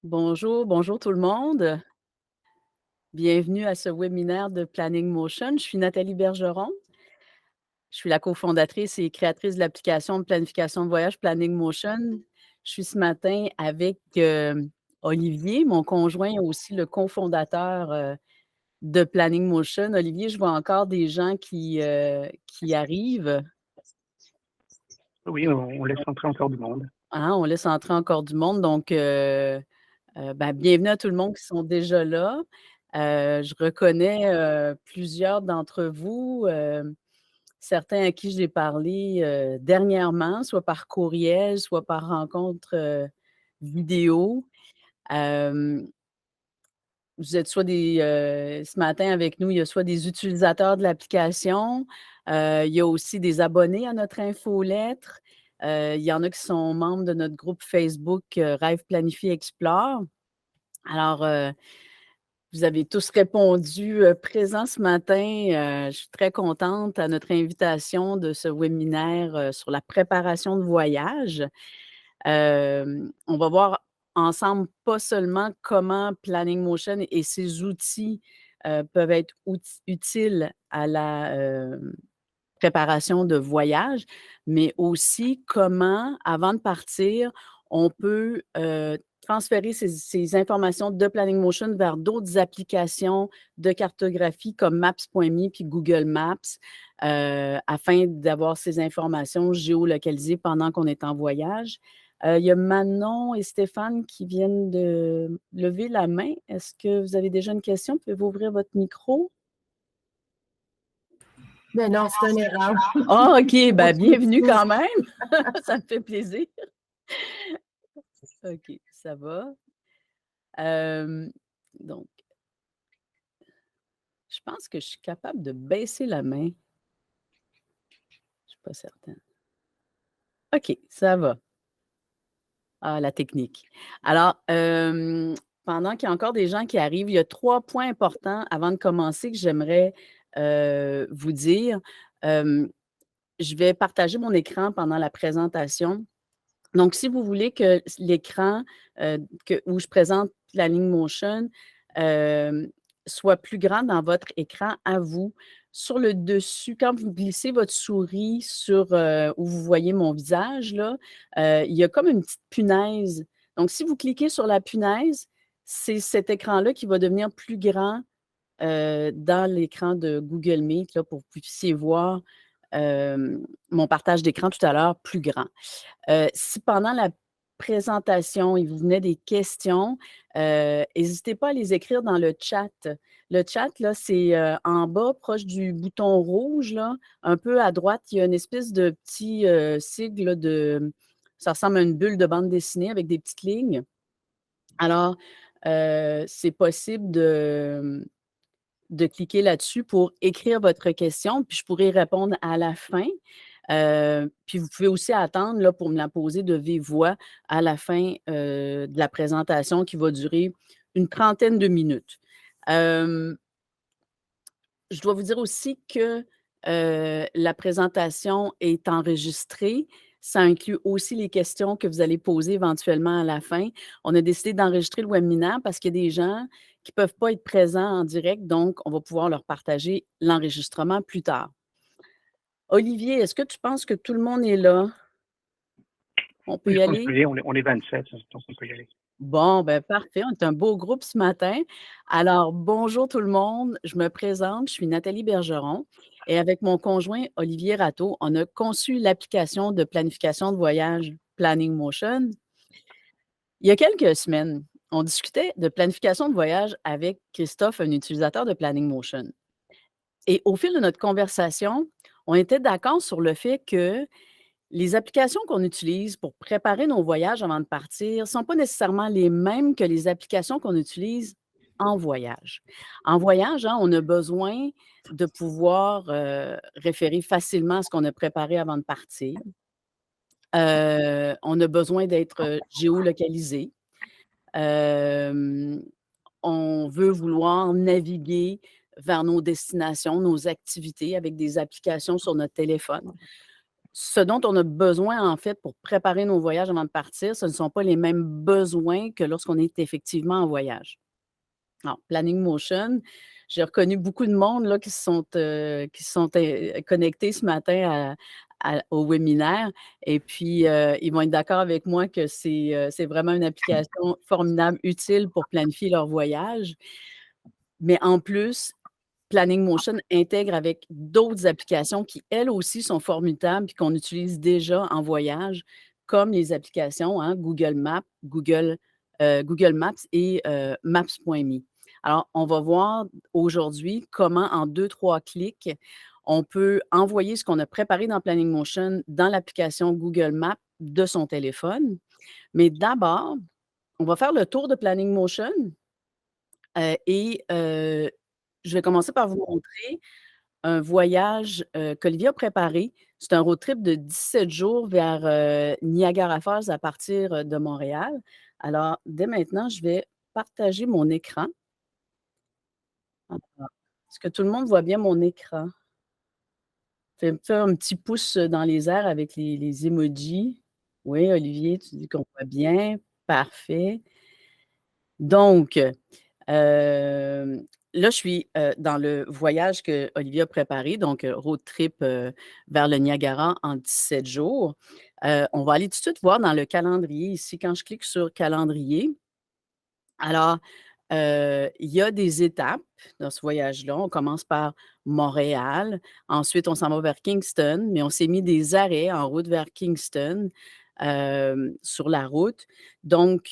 Bonjour, bonjour tout le monde. Bienvenue à ce webinaire de Planning Motion. Je suis Nathalie Bergeron. Je suis la cofondatrice et créatrice de l'application de planification de voyage Planning Motion. Je suis ce matin avec Olivier, mon conjoint, aussi le cofondateur de Planning Motion. Olivier, je vois encore des gens qui arrivent. Oui, on laisse entrer encore du monde. Hein, on laisse entrer encore du monde. Donc, bienvenue à tout le monde qui sont déjà là. Je reconnais, plusieurs d'entre vous, certains à qui j'ai parlé, dernièrement, soit par courriel, soit par rencontre, vidéo. Hem, Vous êtes soit ce matin avec nous, il y a soit des utilisateurs de l'application, il y a aussi des abonnés à notre infolettre. Il y en a qui sont membres de notre groupe Facebook, Rêve Planifié Explore. Alors, vous avez tous répondu, présents ce matin. Je suis très contente à notre invitation de ce webinaire, sur la préparation de voyage. On va voir ensemble pas seulement comment Planning Motion et ses outils, peuvent être utiles à la, préparation de voyage, mais aussi comment, avant de partir, on peut, transférer ces informations de Planning Motion vers d'autres applications de cartographie comme Maps.me puis Google Maps, afin d'avoir ces informations géolocalisées pendant qu'on est en voyage. Il y a Manon et Stéphane qui viennent de lever la main. Est-ce que vous avez déjà une question? Pouvez-vous ouvrir votre micro? Mais non, c'est une erreur. Ah, OK, On bienvenue s'excuse. quand même. Ça me fait plaisir. OK, ça va. Hem, donc, je pense que je suis capable de baisser la main. Je suis pas certaine. OK, ça va. Ah, la technique. Alors, pendant qu'il y a encore des gens qui arrivent, il y a 3 points importants avant de commencer que j'aimerais, vous dire. Hem, je vais partager mon écran pendant la présentation. Donc, si vous voulez que l'écran, où je présente la ligne Motion, hem, soit plus grand dans votre écran à vous, sur le dessus, quand vous glissez votre souris sur, où vous voyez mon visage là, il y a comme une petite punaise. Donc si vous cliquez sur la punaise, c'est cet écran-là qui va devenir plus grand, dans l'écran de Google Meet là, pour que vous puissiez voir, mon partage d'écran tout à l'heure plus grand. Si pendant la présentation, il vous venait des questions, hésitez pas à les écrire dans le chat. Le chat, là, c'est, en bas, proche du bouton rouge, là, un peu à droite, il y a une espèce de petit, sigle là ça ressemble à une bulle de bande dessinée avec des petites lignes. Alors, c'est possible de cliquer là-dessus pour écrire votre question, puis je pourrai y répondre à la fin. Puis vous pouvez aussi attendre là, pour me la poser de vive voix à la fin, de la présentation qui va durer une trentaine de minutes. Hem, je dois vous dire aussi que, la présentation est enregistrée. Ça inclut aussi les questions que vous allez poser éventuellement à la fin. On a décidé d'enregistrer le webinaire parce qu'il y a des gens qui ne peuvent pas être présents en direct, donc on va pouvoir leur partager l'enregistrement plus tard. Olivier, est-ce que tu penses que tout le monde est là? On peut Oui, je y pense que aller? on est 27, donc on peut y aller. Bon, parfait, on est un beau groupe ce matin. Alors, bonjour tout le monde, je me présente, je suis Nathalie Bergeron et avec mon conjoint Olivier Ratto, on a conçu l'application de planification de voyage Planning Motion. Il y a quelques semaines, on discutait de planification de voyage avec Christophe, un utilisateur de Planning Motion. Et au fil de notre conversation, on était d'accord sur le fait que les applications qu'on utilise pour préparer nos voyages avant de partir ne sont pas nécessairement les mêmes que les applications qu'on utilise en voyage. En voyage, hein, on a besoin de pouvoir, référer facilement à ce qu'on a préparé avant de partir. On a besoin d'être, géolocalisé. Hem, on veut vouloir naviguer vers nos destinations, nos activités avec des applications sur notre téléphone. ce dont on a besoin, en fait, pour préparer nos voyages avant de partir, ce ne sont pas les mêmes besoins que lorsqu'on est effectivement en voyage. Alors, Planning Motion, j'ai reconnu beaucoup de monde là qui se sont connectés ce matin au webinaire et puis, ils vont être d'accord avec moi que c'est vraiment une application formidable, utile pour planifier leur voyage. Mais en plus, Planning Motion intègre avec d'autres applications qui, elles aussi, sont formidables puis qu'on utilise déjà en voyage, comme les applications, hein, Google Maps et Maps.me. Alors, on va voir aujourd'hui comment, en deux trois clics, on peut envoyer ce qu'on a préparé dans Planning Motion dans l'application Google Maps de son téléphone. Mais d'abord, on va faire le tour de Planning Motion, et je vais commencer par vous montrer un voyage, qu'Olivier a préparé. C'est un road trip de 17 jours vers, Niagara Falls à partir, de Montréal. Alors, dès maintenant, je vais partager mon écran. Alors, est-ce que tout le monde voit bien mon écran? Fais un petit pouce, dans les airs avec les emojis. Oui, Olivier, tu dis qu'on voit bien. Parfait. Donc, là, je suis, dans le voyage que Olivier a préparé, donc road trip, vers le Niagara en 17 jours. On va aller tout de suite voir dans le calendrier ici. Quand je clique sur calendrier, alors, il y a des étapes dans ce voyage-là. On commence par Montréal, ensuite on s'en va vers Kingston, mais on s'est mis des arrêts en route vers Kingston, sur la route. Donc,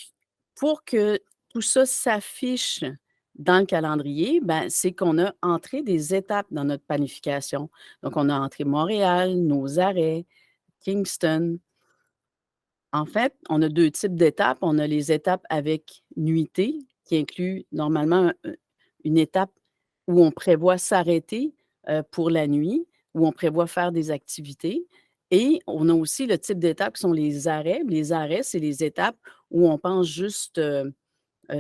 pour que tout ça s'affiche dans le calendrier, ben, c'est qu'on a entré des étapes dans notre planification. Donc, on a entré Montréal, nos arrêts, Kingston. En fait, on a 2 types d'étapes. On a les étapes avec nuitée, qui inclut normalement, une étape où on prévoit s'arrêter, pour la nuit, où on prévoit faire des activités et on a aussi le type d'étapes qui sont les arrêts. Les arrêts, c'est les étapes où on pense juste,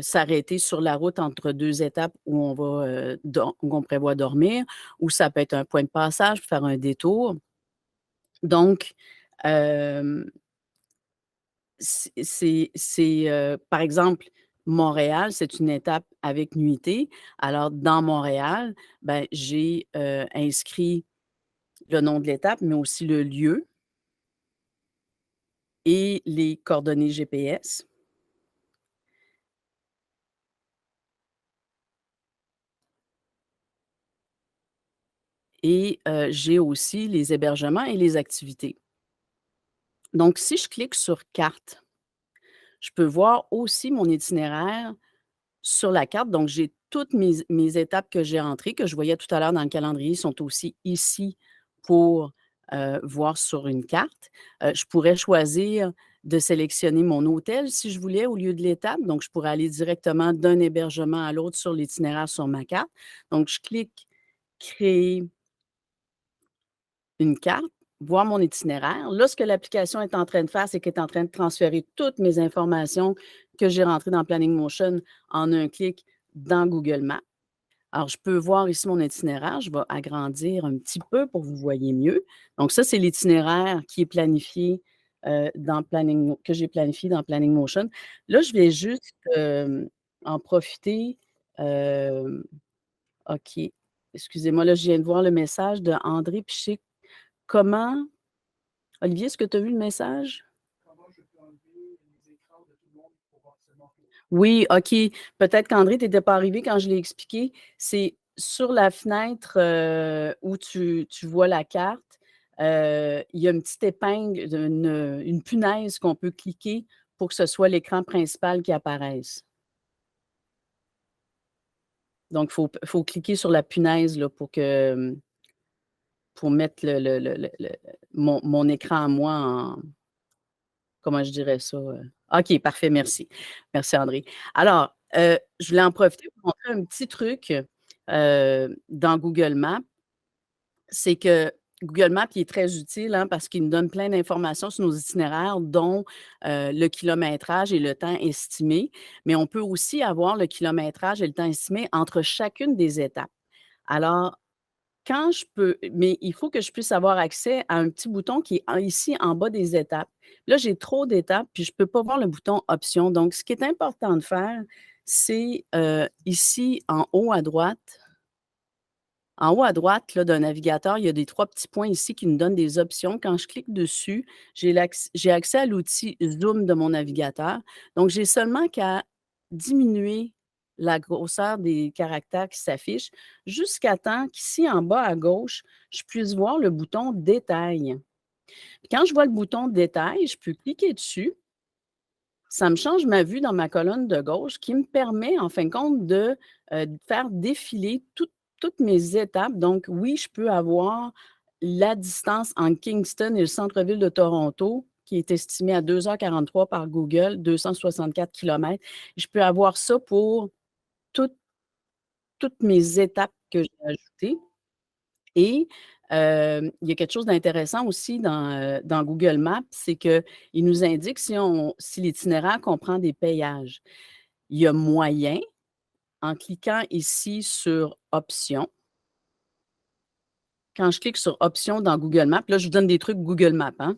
s'arrêter sur la route entre 2 étapes où on va, où on prévoit dormir, ou ça peut être un point de passage pour faire un détour. Donc, hem par exemple, Montréal, c'est une étape avec nuitée. Alors dans Montréal, ben, j'ai, inscrit le nom de l'étape, mais aussi le lieu et les coordonnées GPS et j'ai aussi les hébergements et les activités. Donc si je clique sur carte, je peux voir aussi mon itinéraire sur la carte. Donc j'ai toutes mes étapes que j'ai entrées, que je voyais tout à l'heure dans le calendrier, sont aussi ici pour, voir sur une carte. Je pourrais choisir de sélectionner mon hôtel si je voulais au lieu de l'étape. Donc je pourrais aller directement d'un hébergement à l'autre sur l'itinéraire sur ma carte. Donc je clique «Créer une carte», voir mon itinéraire. Là, ce que l'application est en train de faire, c'est qu'elle est en train de transférer toutes mes informations que j'ai rentrées dans Planning Motion en un clic dans Google Maps. Alors, je peux voir ici mon itinéraire. Je vais agrandir un petit peu pour que vous voyez mieux. Donc ça, c'est l'itinéraire qui est planifié, que j'ai planifié dans Planning Motion. Là, je vais juste, en profiter, hem, OK. Excusez-moi, là, je viens de voir le message de André Piché. Comment Olivier, est-ce que tu as vu le message? Oui, OK. Peut-être qu'André, tu étais pas arrivé quand je l'ai expliqué. C'est sur la fenêtre, où tu vois la carte, il y a une petite épingle une punaise qu'on peut cliquer pour que ce soit l'écran principal qui apparaisse. Donc faut cliquer sur la punaise là pour que, pour mettre mon écran à moi en comment je dirais ça? OK, parfait, merci. Merci André. Alors, je voulais en profiter pour montrer un petit truc, dans Google Maps. C'est que Google Maps, il est très utile, hein, parce qu'il nous donne plein d'informations sur nos itinéraires, dont, le kilométrage et le temps estimé. Mais on peut aussi avoir le kilométrage et le temps estimé entre chacune des étapes. Alors, quand je peux, mais il faut que je puisse avoir accès à un petit bouton qui est ici en bas des étapes. Là, j'ai trop d'étapes, puis je ne peux pas voir le bouton Options. Donc, ce qui est important de faire, c'est ici en haut à droite là, d'un navigateur, il y a des 3 petits points ici qui nous donnent des options. Quand je clique dessus, j'ai accès à l'outil Zoom de mon navigateur. Donc, j'ai seulement qu'à diminuer la grosseur des caractères qui s'affichent jusqu'à temps qu'ici, en bas à gauche, je puisse voir le bouton Détail. Quand je vois le bouton Détail, je peux cliquer dessus. Ça me change ma vue dans ma colonne de gauche qui me permet, en fin de compte, de faire défiler toutes mes étapes. Donc, oui, je peux avoir la distance entre Kingston et le centre-ville de Toronto, qui est estimée à 2h43 par Google, 264 kilomètres. Je peux avoir ça pour toutes mes étapes que j'ai ajoutées. Et il y a quelque chose d'intéressant aussi dans Google Maps, c'est qu'il nous indique si l'itinéraire comprend des payages. Il y a moyen, en cliquant ici sur Options, quand je clique sur Options dans Google Maps, là, je vous donne des trucs Google Maps, hein.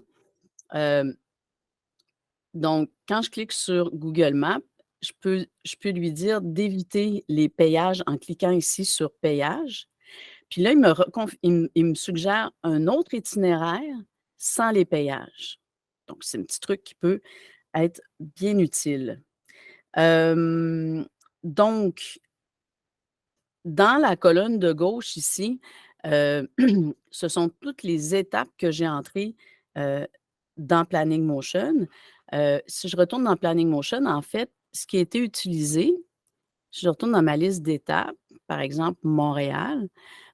Donc, quand je clique sur Google Maps, je peux lui dire d'éviter les payages en cliquant ici sur Payages. Puis là, il me suggère un autre itinéraire sans les payages. Donc, c'est un petit truc qui peut être bien utile. Donc, dans la colonne de gauche ici, ce sont toutes les étapes que j'ai entrées dans Planning Motion. Si je retourne dans Planning Motion, en fait, ce qui a été utilisé, si je retourne dans ma liste d'étapes, par exemple Montréal,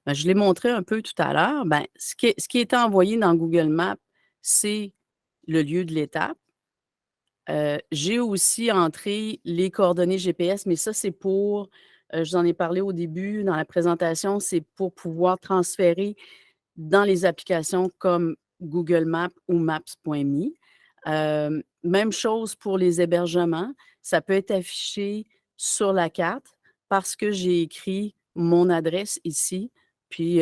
ben, je l'ai montré un peu tout à l'heure, ben, ce qui est envoyé dans Google Maps, c'est le lieu de l'étape. J'ai aussi entré les coordonnées GPS, mais ça, c'est pour, je vous en ai parlé au début dans la présentation, c'est pour pouvoir transférer dans les applications comme Google Maps ou Maps.me. Même chose pour les hébergements. Ça peut être affiché sur la carte parce que j'ai écrit mon adresse ici. Puis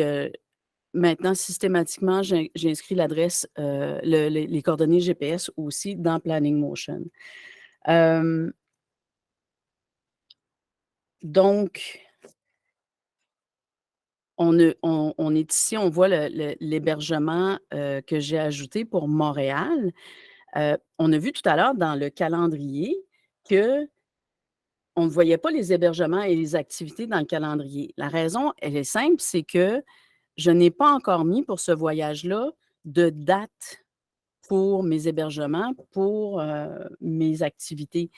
maintenant, systématiquement, j'ai inscrit l'adresse, les coordonnées GPS aussi dans Planning Motion. Donc, on est ici, on voit l'hébergement que j'ai ajouté pour Montréal. On a vu tout à l'heure dans le calendrier qu'on ne voyait pas les hébergements et les activités dans le calendrier. La raison, elle est simple, c'est que je n'ai pas encore mis pour ce voyage-là de date pour mes hébergements, pour mes activités.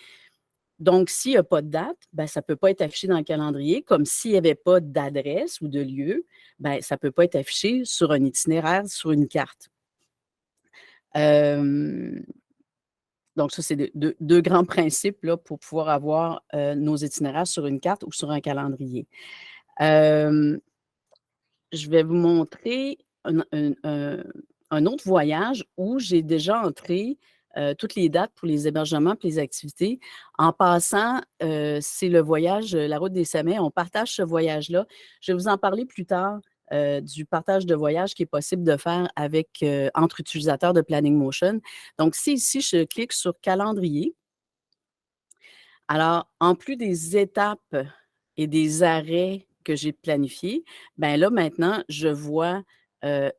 Donc, s'il n'y a pas de date, ben, ça ne peut pas être affiché dans le calendrier, comme s'il n'y avait pas d'adresse ou de lieu, ben, ça ne peut pas être affiché sur un itinéraire, sur une carte. Donc, ça, c'est deux grands principes là, pour pouvoir avoir nos itinéraires sur une carte ou sur un calendrier. Je vais vous montrer un autre voyage où j'ai déjà entré toutes les dates pour les hébergements et les activités. En passant, c'est le voyage, la route des sommets. On partage ce voyage-là. Je vais vous en parler plus tard du partage de voyage qui est possible de faire avec, entre utilisateurs de Planning Motion. Donc, si ici, je clique sur calendrier, alors, en plus des étapes et des arrêts que j'ai planifiés, bien là, maintenant, je vois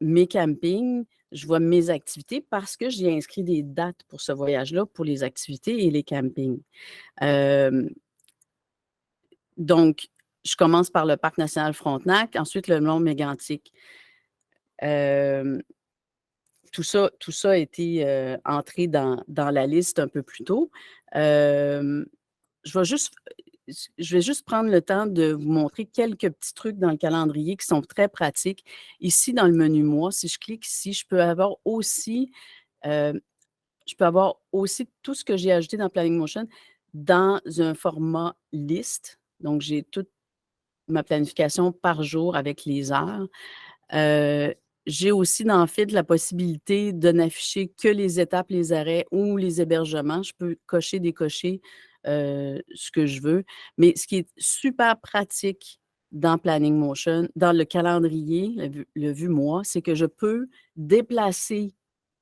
mes campings, je vois mes activités parce que j'ai inscrit des dates pour ce voyage-là, pour les activités et les campings. Donc, je commence par le Parc national Frontenac, ensuite le Mont Mégantic. Tout ça a été entré dans la liste un peu plus tôt. Je vais juste prendre le temps de vous montrer quelques petits trucs dans le calendrier qui sont très pratiques. Ici, dans le menu Mois, si je clique ici, je peux avoir aussi tout ce que j'ai ajouté dans Planning Motion dans un format liste. Donc, j'ai toute ma planification par jour avec les heures. J'ai aussi dans Fit la possibilité de n'afficher que les étapes, les arrêts ou les hébergements. Je peux cocher, décocher ce que je veux. Mais ce qui est super pratique dans Planning Motion, dans le calendrier, le vue moi, c'est que je peux déplacer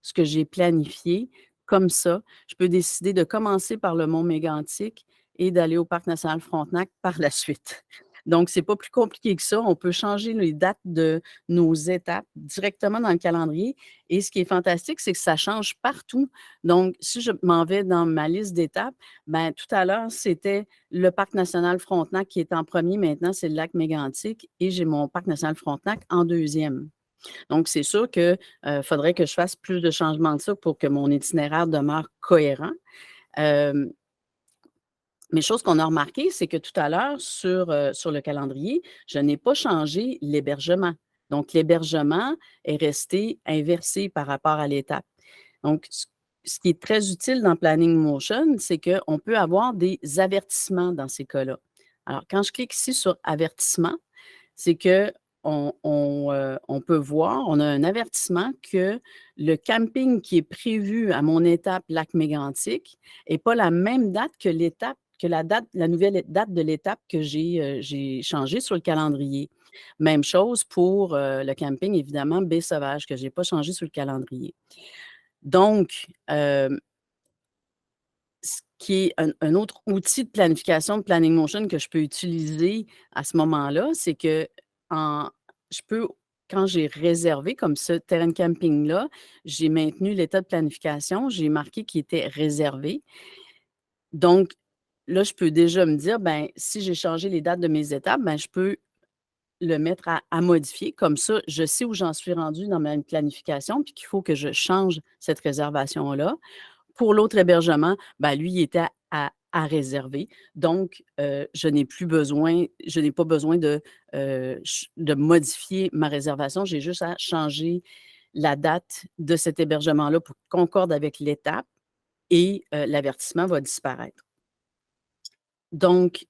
ce que j'ai planifié comme ça. Je peux décider de commencer par le Mont Mégantic et d'aller au Parc national Frontenac par la suite. Donc, c'est pas plus compliqué que ça. On peut changer les dates de nos étapes directement dans le calendrier. Et ce qui est fantastique, c'est que ça change partout. Donc, si je m'en vais dans ma liste d'étapes, ben tout à l'heure, c'était le Parc national Frontenac qui est en premier. Maintenant, c'est le lac Mégantic et j'ai mon Parc national Frontenac en deuxième. Donc, c'est sûr que faudrait que je fasse plus de changements de ça pour que mon itinéraire demeure cohérent. Mais chose qu'on a remarqué, c'est que tout à l'heure, sur le calendrier, je n'ai pas changé l'hébergement. Donc, l'hébergement est resté inversé par rapport à l'étape. Donc, ce qui est très utile dans Planning Motion, c'est qu'on peut avoir des avertissements dans ces cas-là. Alors, quand je clique ici sur Avertissement, c'est que on peut voir, on a un avertissement que le camping qui est prévu à mon étape lac Mégantic n'est pas la même date que la nouvelle date de l'étape que j'ai changée sur le calendrier. Même chose pour le camping, évidemment, Baie Sauvage, que je n'ai pas changé sur le calendrier. Donc, ce qui est un autre outil de planification de Planning Motion que je peux utiliser à ce moment-là, c'est que je peux, quand j'ai réservé comme ce terrain de camping-là, j'ai maintenu l'état de planification, j'ai marqué qu'il était réservé. Donc, là, je peux déjà me dire, ben, si j'ai changé les dates de mes étapes, ben, je peux le mettre à modifier. Comme ça, je sais où j'en suis rendue dans ma planification, puis qu'il faut que je change cette réservation-là. Pour l'autre hébergement, ben, lui, il était à réserver. Donc, je n'ai pas besoin de modifier ma réservation. J'ai juste à changer la date de cet hébergement-là pour qu'il concorde avec l'étape et l'avertissement va disparaître. Donc,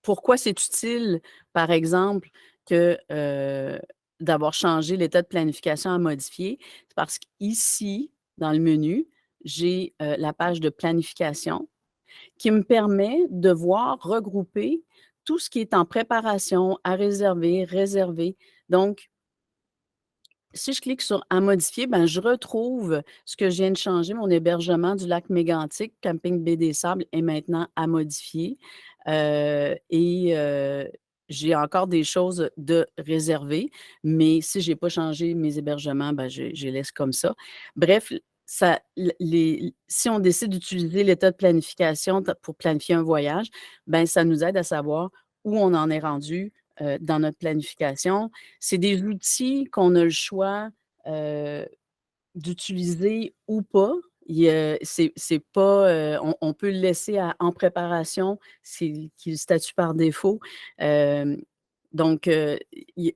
pourquoi c'est utile, par exemple, que d'avoir changé l'état de planification à modifier? C'est parce qu'ici, dans le menu, j'ai la page de planification qui me permet de voir regrouper tout ce qui est en préparation, à réserver, réservé. Donc, si je clique sur « À modifier », ben, je retrouve ce que je viens de changer. Mon hébergement du lac Mégantic, camping Baie des Sables, est maintenant à modifier. J'ai encore des choses de réserver, mais si je n'ai pas changé mes hébergements, ben, je les laisse comme ça. Bref, si on décide d'utiliser l'état de planification pour planifier un voyage, ben, ça nous aide à savoir où on en est rendu dans notre planification. C'est des outils qu'on a le choix d'utiliser ou pas. C'est pas, on peut le laisser en préparation, c'est qui est le statut par défaut. Donc,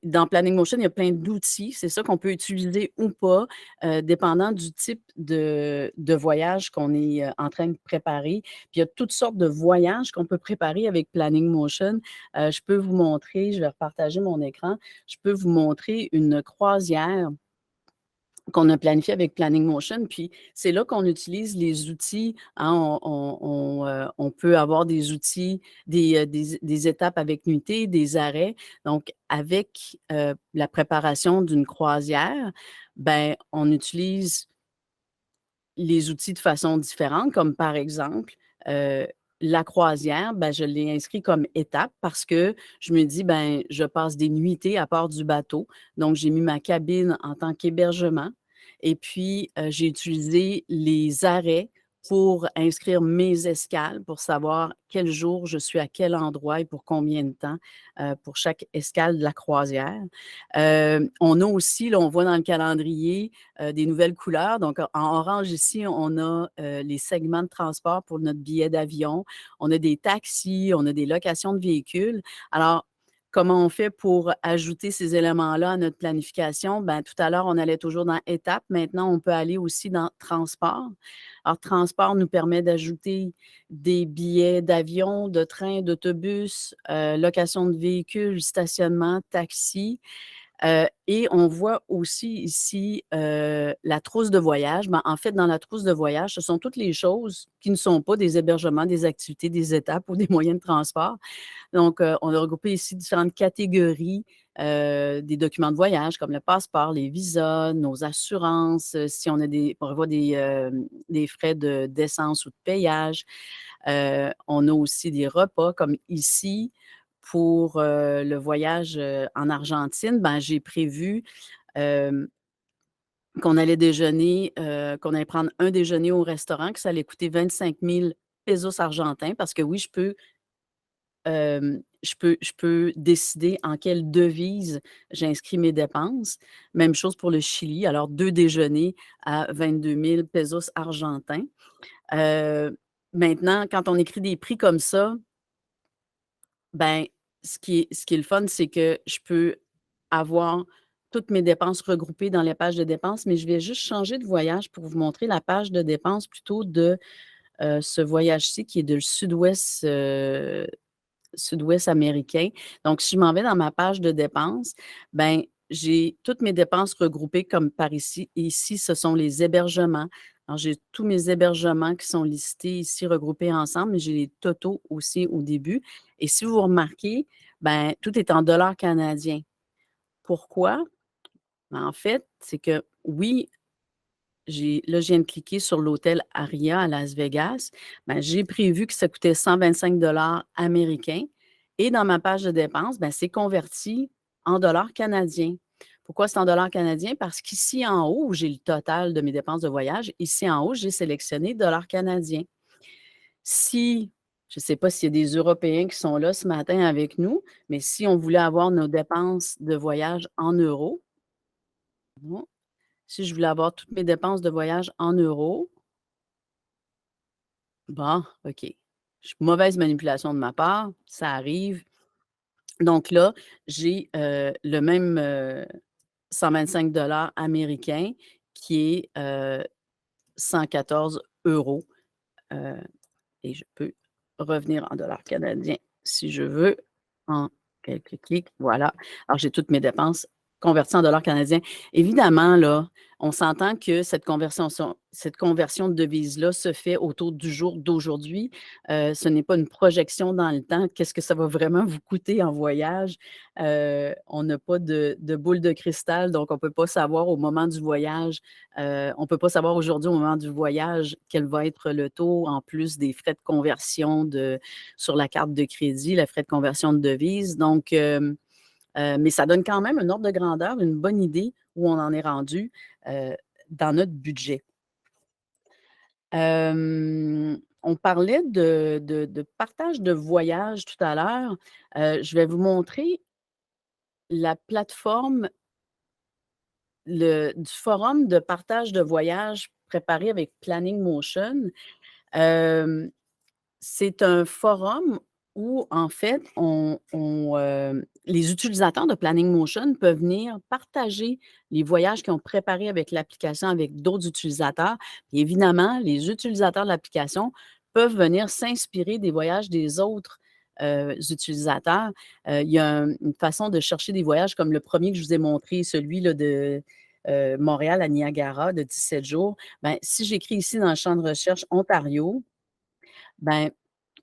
dans Planning Motion, il y a plein d'outils. C'est ça qu'on peut utiliser ou pas, dépendant du type de voyage qu'on est en train de préparer. Puis, il y a toutes sortes de voyages qu'on peut préparer avec Planning Motion. Je peux vous montrer, je vais repartager mon écran, je peux vous montrer une croisière qu'on a planifié avec Planning Motion. Puis c'est là qu'on utilise les outils. Hein, on peut avoir des outils, des étapes avec nuitée, des arrêts. Donc, avec la préparation d'une croisière, ben, on utilise les outils de façon différente, comme par exemple, la croisière, ben, je l'ai inscrit comme étape parce que je me dis, ben, je passe des nuitées à part du bateau. Donc, j'ai mis ma cabine en tant qu'hébergement. Et puis, j'ai utilisé les arrêts pour inscrire mes escales, pour savoir quel jour je suis à quel endroit et pour combien de temps pour chaque escale de la croisière. On a aussi, là, on voit dans le calendrier des nouvelles couleurs. Donc, en orange ici, on a les segments de transport pour notre billet d'avion. On a des taxis, on a des locations de véhicules. Alors, comment on fait pour ajouter ces éléments-là à notre planification? Ben, tout à l'heure, on allait toujours dans étapes. Maintenant, on peut aller aussi dans transport. Alors, transport nous permet d'ajouter des billets d'avion, de train, d'autobus, location de véhicules, stationnement, taxi. Et on voit aussi ici la trousse de voyage. Ben, en fait, dans la trousse de voyage, ce sont toutes les choses qui ne sont pas des hébergements, des activités, des étapes ou des moyens de transport. Donc, on a regroupé ici différentes catégories des documents de voyage, comme le passeport, les visas, nos assurances, si on prévoit des frais d'essence ou de payage. On a aussi des repas, comme ici, pour le voyage en Argentine, ben, j'ai prévu qu'on allait déjeuner, qu'on allait prendre un déjeuner au restaurant, que ça allait coûter 25 000 pesos argentins, parce que oui, je peux décider en quelle devise j'inscris mes dépenses. Même chose pour le Chili. Alors, 2 déjeuners à 22 000 pesos argentins. Maintenant, quand on écrit des prix comme ça, ben, ce qui est le fun, c'est que je peux avoir toutes mes dépenses regroupées dans les pages de dépenses, mais je vais juste changer de voyage pour vous montrer la page de dépenses plutôt de ce voyage-ci qui est de le sud-ouest américain. Donc, si je m'en vais dans ma page de dépenses, ben, j'ai toutes mes dépenses regroupées comme par ici. Et ici, ce sont les hébergements. Alors, j'ai tous mes hébergements qui sont listés ici, regroupés ensemble, mais j'ai les totaux aussi au début. Et si vous remarquez, ben, tout est en dollars canadiens. Pourquoi? Ben, en fait, c'est que oui, là, je viens de cliquer sur l'hôtel Aria à Las Vegas. Ben, j'ai prévu que ça coûtait 125 américains et dans ma page de dépenses, ben, c'est converti en dollars canadiens. Pourquoi c'est en dollars canadiens? Parce qu'ici en haut, où j'ai le total de mes dépenses de voyage, ici en haut, j'ai sélectionné dollars canadiens. Si, je ne sais pas s'il y a des Européens qui sont là ce matin avec nous, mais si on voulait avoir nos dépenses de voyage en euros, bon, si je voulais avoir toutes mes dépenses de voyage en euros, bon, OK. Mauvaise manipulation de ma part, ça arrive. Donc là, j'ai le même 125 américains qui est 114 euros. Et je peux revenir en dollars canadiens si je veux, en quelques clics. Voilà. Alors, j'ai toutes mes dépenses converties en dollars canadiens. Évidemment, là, on s'entend que cette conversion de devise-là se fait autour du jour d'aujourd'hui. Ce n'est pas une projection dans le temps. Qu'est-ce que ça va vraiment vous coûter en voyage? On n'a pas de boule de cristal, donc on ne peut pas savoir au moment du voyage. On ne peut pas savoir aujourd'hui, au moment du voyage, quel va être le taux, en plus des frais de conversion sur la carte de crédit, les frais de conversion de devises. Donc, mais ça donne quand même un ordre de grandeur, une bonne idée où on en est rendu dans notre budget. On parlait de partage de voyage tout à l'heure. Je vais vous montrer la plateforme du forum de partage de voyage préparé avec Planning Motion. Hem, c'est un forum où, en fait, les utilisateurs de Planning Motion peuvent venir partager les voyages qu'ils ont préparés avec l'application avec d'autres utilisateurs. Et évidemment, les utilisateurs de l'application peuvent venir s'inspirer des voyages des autres utilisateurs. Il y a une façon de chercher des voyages comme le premier que je vous ai montré, celui là, de Montréal à Niagara de 17 jours. Ben, si j'écris ici dans le champ de recherche Ontario, ben,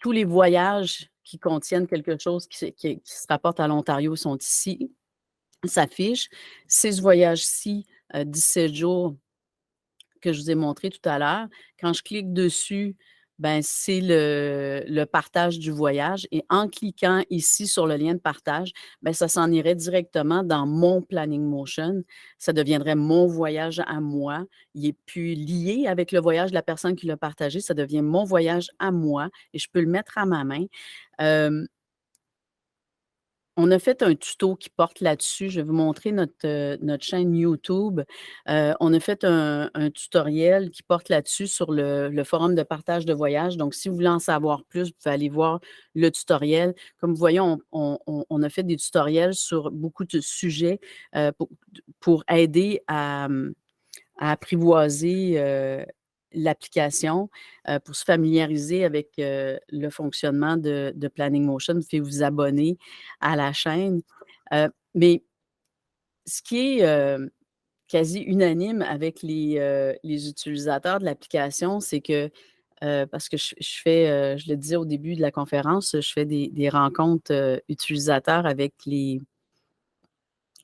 tous les voyages qui contiennent quelque chose qui se rapporte à l'Ontario sont ici, s'affichent. C'est ce voyage-ci, 17 jours que je vous ai montré tout à l'heure. Quand je clique dessus, ben, c'est le partage du voyage et en cliquant ici sur le lien de partage, ben, ça s'en irait directement dans mon Planning Motion. Ça deviendrait mon voyage à moi. Il est plus lié avec le voyage de la personne qui l'a partagé. Ça devient mon voyage à moi et je peux le mettre à ma main. On a fait un tuto qui porte là-dessus. Je vais vous montrer notre chaîne YouTube. On a fait un tutoriel qui porte là-dessus sur le forum de partage de voyage. Donc, si vous voulez en savoir plus, vous pouvez aller voir le tutoriel. Comme vous voyez, on a fait des tutoriels sur beaucoup de sujets pour aider à apprivoiser l'application, pour se familiariser avec le fonctionnement de Planning Motion. Vous pouvez vous abonner à la chaîne. Mais ce qui est quasi unanime avec les utilisateurs de l'application, c'est que, parce que je fais, je le disais au début de la conférence, je fais des rencontres utilisateurs avec les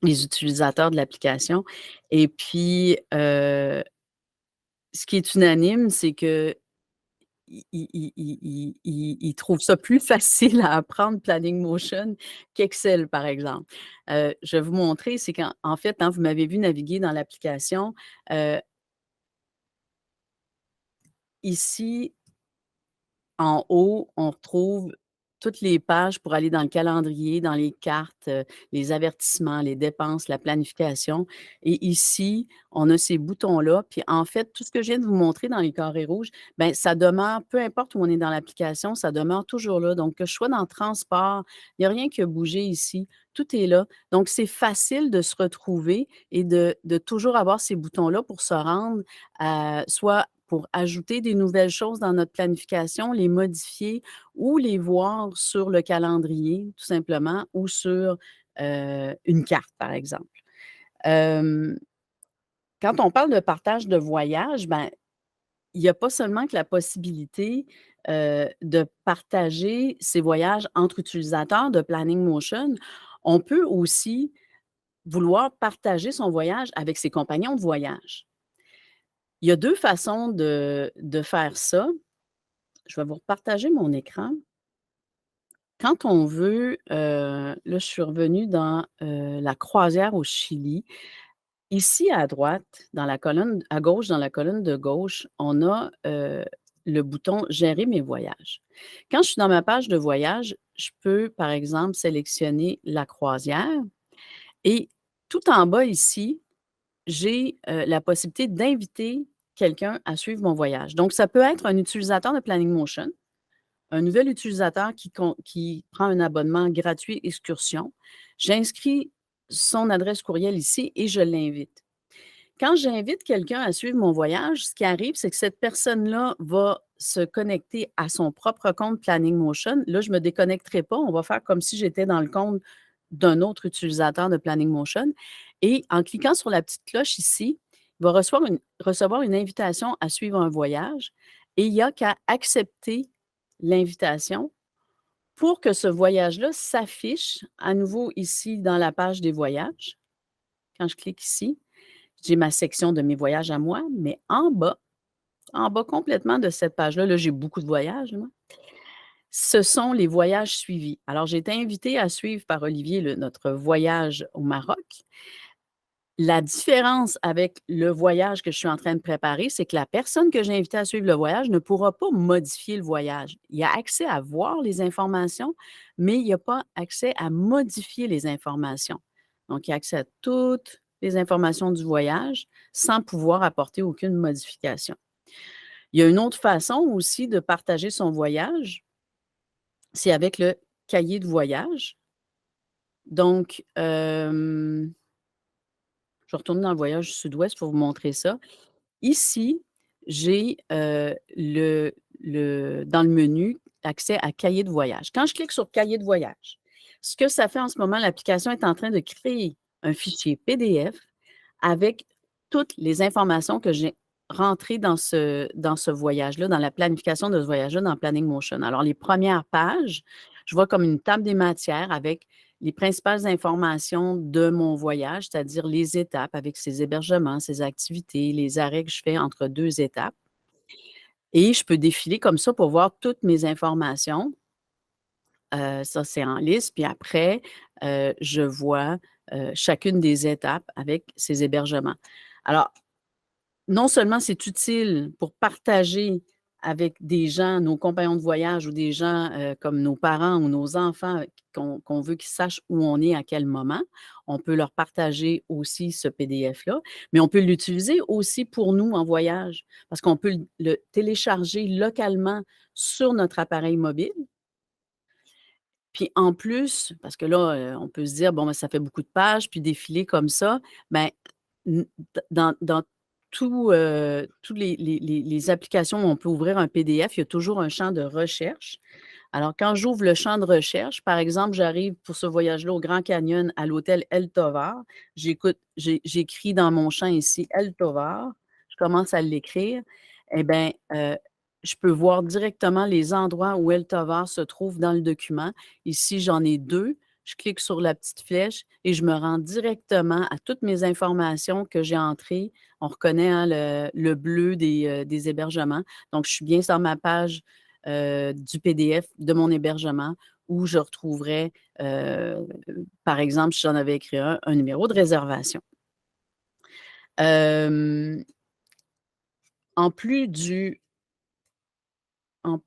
utilisateurs de l'application. Et puis, ce qui est unanime, c'est qu'ils ils trouvent ça plus facile à apprendre Planning Motion qu'Excel, par exemple. Je vais vous montrer, c'est qu'en fait, hein, vous m'avez vu naviguer dans l'application. euh, Ici, en haut, on retrouve toutes les pages pour aller dans le calendrier, dans les cartes, les avertissements, les dépenses, la planification. Et ici, on a ces boutons-là. Puis en fait, tout ce que je viens de vous montrer dans les carrés rouges, bien, ça demeure, peu importe où on est dans l'application, ça demeure toujours là. Donc, que je sois dans le transport, il n'y a rien qui a bougé ici. Tout est là. Donc, c'est facile de se retrouver et de toujours avoir ces boutons-là pour se rendre soit pour ajouter des nouvelles choses dans notre planification, les modifier ou les voir sur le calendrier, tout simplement, ou sur une carte, par exemple. Hem, Quand on parle de partage de voyage, ben, il n'y a pas seulement que la possibilité de partager ses voyages entre utilisateurs de Planning Motion, on peut aussi vouloir partager son voyage avec ses compagnons de voyage. Il y a 2 façons de faire ça. Je vais vous repartager mon écran. Quand on veut, là, je suis revenue dans, la croisière au Chili. Ici, à droite, dans la colonne à gauche, dans la colonne de gauche, on a, le bouton «Gérer mes voyages». Quand je suis dans ma page de voyage, je peux, par exemple, sélectionner la croisière et tout en bas ici, j'ai, la possibilité d'inviter quelqu'un à suivre mon voyage. Donc ça peut être un utilisateur de Planning Motion, un nouvel utilisateur qui prend un abonnement gratuit excursion. J'inscris son adresse courriel ici et je l'invite. Quand j'invite quelqu'un à suivre mon voyage, ce qui arrive, c'est que cette personne-là va se connecter à son propre compte Planning Motion. Là, je ne me déconnecterai pas. On va faire comme si j'étais dans le compte d'un autre utilisateur de Planning Motion. Et en cliquant sur la petite cloche ici, il va recevoir une invitation à suivre un voyage et il n'y a qu'à accepter l'invitation pour que ce voyage-là s'affiche à nouveau ici dans la page des voyages. Quand je clique ici, j'ai ma section de mes voyages à moi, mais en bas complètement de cette page-là, là, j'ai beaucoup de voyages, moi. Ce sont les voyages suivis. Alors, j'ai été invitée à suivre par Olivier notre voyage au Maroc. La différence avec le voyage que je suis en train de préparer, c'est que la personne que j'ai invitée à suivre le voyage ne pourra pas modifier le voyage. Il a accès à voir les informations, mais il n'y a pas accès à modifier les informations. Donc, il a accès à toutes les informations du voyage sans pouvoir apporter aucune modification. Il y a une autre façon aussi de partager son voyage, c'est avec le cahier de voyage. Donc, je vais retourner dans le voyage sud-ouest pour vous montrer ça. Ici, j'ai dans le menu accès à cahier de voyage. Quand je clique sur cahier de voyage, ce que ça fait en ce moment, l'application est en train de créer un fichier PDF avec toutes les informations que j'ai rentrées dans ce voyage-là, dans la planification de ce voyage-là, dans Planning Motion. Alors, les premières pages, je vois comme une table des matières avec les principales informations de mon voyage, c'est-à-dire les étapes avec ses hébergements, ses activités, les arrêts que je fais entre 2 étapes. Et je peux défiler comme ça pour voir toutes mes informations. Ça, c'est en liste. Puis après, je vois, chacune des étapes avec ses hébergements. Alors, non seulement c'est utile pour partager avec des gens, nos compagnons de voyage ou des gens, comme nos parents ou nos enfants qu'on veut qu'ils sachent où on est à quel moment. On peut leur partager aussi ce PDF-là, mais on peut l'utiliser aussi pour nous en voyage parce qu'on peut le télécharger localement sur notre appareil mobile. Puis en plus, parce que là, on peut se dire: «Bon, ben, ça fait beaucoup de pages», puis défiler comme ça, ben, n dans toutes les applications où on peut ouvrir un PDF, il y a toujours un champ de recherche. Alors, quand j'ouvre le champ de recherche, par exemple, j'arrive pour ce voyage-là au Grand Canyon à l'hôtel El Tovar. J'écris dans mon champ ici El Tovar. Je commence à l'écrire. Eh bien, je peux voir directement les endroits où El Tovar se trouve dans le document. Ici, j'en ai 2. Je clique sur la petite flèche et je me rends directement à toutes mes informations que j'ai entrées. On reconnaît hein, le bleu des hébergements. Donc, je suis bien sur ma page du PDF de mon hébergement où je retrouverai, par exemple, si j'en avais écrit un numéro de réservation. En plus du, hein,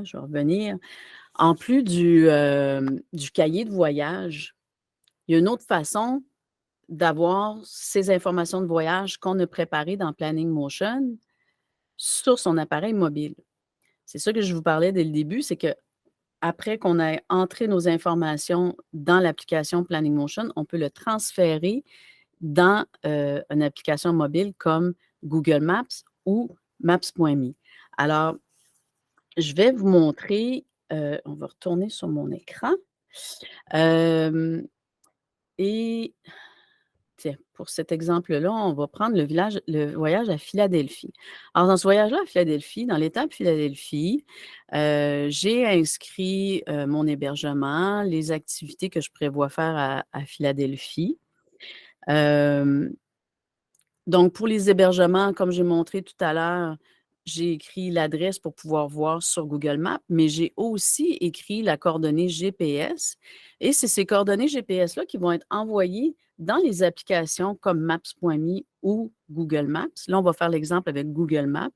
je vais revenir, en plus du cahier de voyage, il y a une autre façon d'avoir ces informations de voyage qu'on a préparées dans Planning Motion sur son appareil mobile. C'est ça que je vous parlais dès le début, c'est que après qu'on ait entré nos informations dans l'application Planning Motion, on peut le transférer dans une application mobile comme Google Maps ou Maps.me. Alors, je vais vous montrer, on va retourner sur mon écran. Et tiens, pour cet exemple-là, on va prendre le voyage à Philadelphie. Alors, dans ce voyage-là à Philadelphie, dans l'étape Philadelphie, j'ai inscrit mon hébergement, les activités que je prévois faire à Philadelphie. Donc, pour les hébergements, comme j'ai montré tout à l'heure, j'ai écrit l'adresse pour pouvoir voir sur Google Maps, mais j'ai aussi écrit la coordonnée GPS. Et c'est ces coordonnées GPS-là qui vont être envoyées dans les applications comme Maps.me ou Google Maps. Là, on va faire l'exemple avec Google Maps,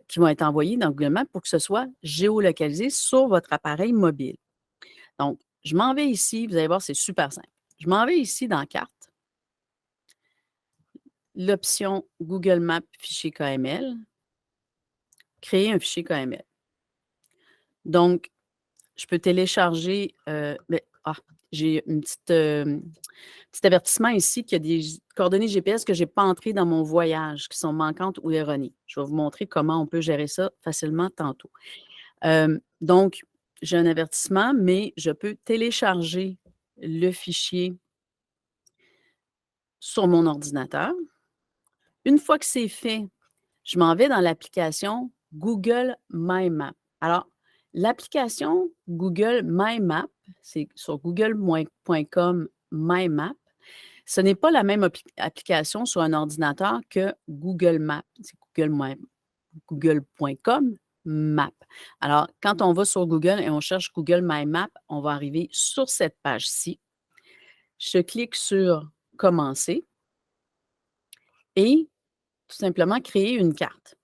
qui vont être envoyées dans Google Maps pour que ce soit géolocalisé sur votre appareil mobile. Donc, je m'en vais ici. Vous allez voir, c'est super simple. Je m'en vais ici dans Carte. L'option Google Maps fichier KML, créer un fichier KML. Donc, je peux télécharger, j'ai un petit avertissement ici qu'il y a des coordonnées GPS que je n'ai pas entrées dans mon voyage, qui sont manquantes ou erronées. Je vais vous montrer comment on peut gérer ça facilement tantôt. Donc, j'ai un avertissement, mais je peux télécharger le fichier sur mon ordinateur. Une fois que c'est fait, je m'en vais dans l'application Google My Map. Alors, l'application Google My Map, c'est sur google.com My Map. Ce n'est pas la même application sur un ordinateur que Google Maps. C'est google.com Map. Alors, quand on va sur Google et on cherche Google My Map, on va arriver sur cette page-ci. Je clique sur Commencer et tout simplement créer une carte.